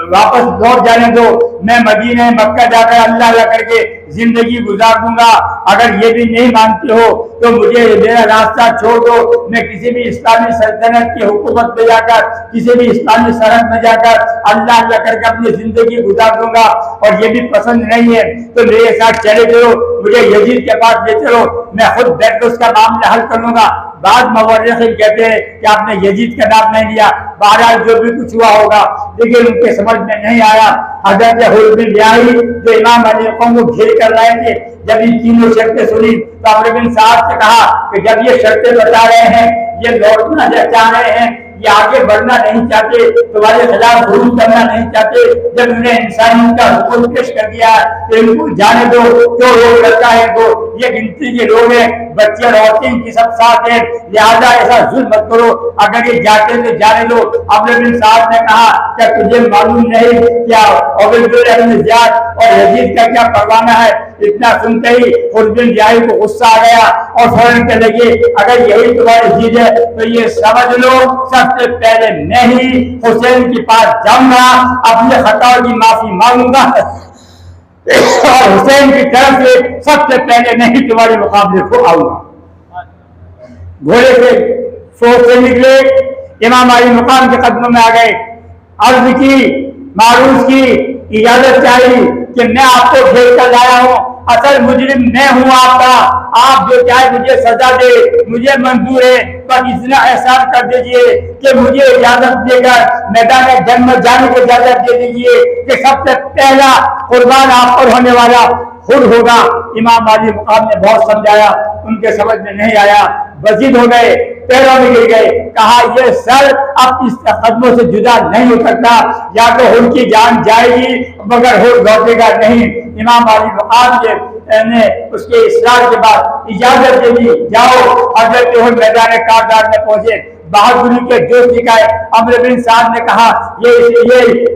वापस लौट जाने दो, मैं मदीना मक्का जाकर अल्लाह अल्लाह करके जिंदगी गुजार दूंगा। अगर ये भी नहीं मानते हो तो मुझे मेरा रास्ता छोड़ दो, मैं किसी भी इस्लामी सल्तनत की हुकूमत में जाकर, किसी भी इस्लामी सरहद में जाकर अल्लाह अल्लाह करके अपनी जिंदगी गुजार दूंगा। और ये भी पसंद नहीं है तो मेरे साथ चले चलो, मुझे यजीद के पास ले चलो, मैं खुद बैठ उसका मामला हल कर लूंगा। बाद मुवर्रिखीन कहते हैं कि आपने यजीद का नाम नहीं लिया। बहरहाल जो भी कुछ हुआ होगा, लेकिन उनके समझ में नहीं आया। हजरत हुर बिन रियाही जो इमाम अली कौम को घेर कर लाए थे, जब इन तीनों शर्तें सुनी तो अमर बिन साहब से कहा कि जब ये शर्तें बता रहे हैं, ये लौटना चाह रहे हैं, ये आगे बढ़ना नहीं चाहते, तुम्हारे खिलाफ हुजूम करना नहीं चाहते, जब उन्हें इंसानियत का हुक्म पेश कर दिया तो इनको जाने दो। जो लोग करता है इनको, ये गिनती के लोग हैं, बच्चे और औरतें इनकी सब साथ हैं, लिहाजा ऐसा जुल्म मत करो, अगर ये जाते तो जाने दो। अमर बिन साहब ने कहा क्या तुझे मालूम नहीं क्या और यजीद का क्या परवाना है? इतना सुनते ही उस बिन रियाही को गुस्सा आ गया और फौरन कहने लगे अगर यही तुम्हारी चीज है तो ये समझ लो सबसे पहले मैं ही हुसैन के पास जाऊंगा, अपने खताओं की माफी मांगूंगा और हुसैन की तरफ से सबसे पहले मैं ही तुम्हारे मुकाबले को आऊंगा। घोड़े से सोच से निकले, इमाम अली मुकाम के कदमों में आ गए, अर्ज की, मारूफ की, इजाजत चाहिए कि मैं आपको घेर कर लाया हूँ, असल मुजरिम मैं हूँ आपका, आप जो चाहे मुझे सजा दे, मुझे मंजूर है, पर इतना एहसान कर दीजिए कि मुझे इजाजत देकर मैदान जंग में जाने की इजाजत दे दीजिए कि सबसे पहला कुर्बान आप पर होने वाला खुद होगा। इमाम अली मुकाम ने बहुत समझाया, उनके समझ में नहीं आया, बजीद हो गए, पैरों में गिर गए। कहा ये सर अब इस कदमों से जुदा नहीं हो सकता, या तो उनकी जान जाएगी मगर हो लौटेगा नहीं। इमाम अली मुकाम ने उसके इसरार के बाद इजाजत दे दी, जाओ। हजरत मैदान कारदार में पहुंचे, बहादुरी के जोश दिखाए। अमर बिन साहब ने कहा ये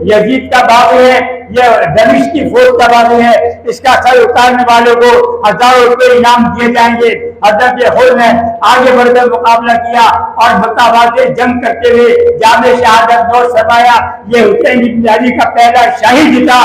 यजीद का बाबू है, ये दमिश्क की फौज का बाबू है, इसका सर उतारने वालों को 1000 रुपए इनाम दिए जाएंगे। हजरत हुर ने आगे बढ़कर मुकाबला किया और मुताबाते जंग करते हुए जामे शहादत नोश फरमाया। ये हुसैन इब्न अली का पहला शहीद था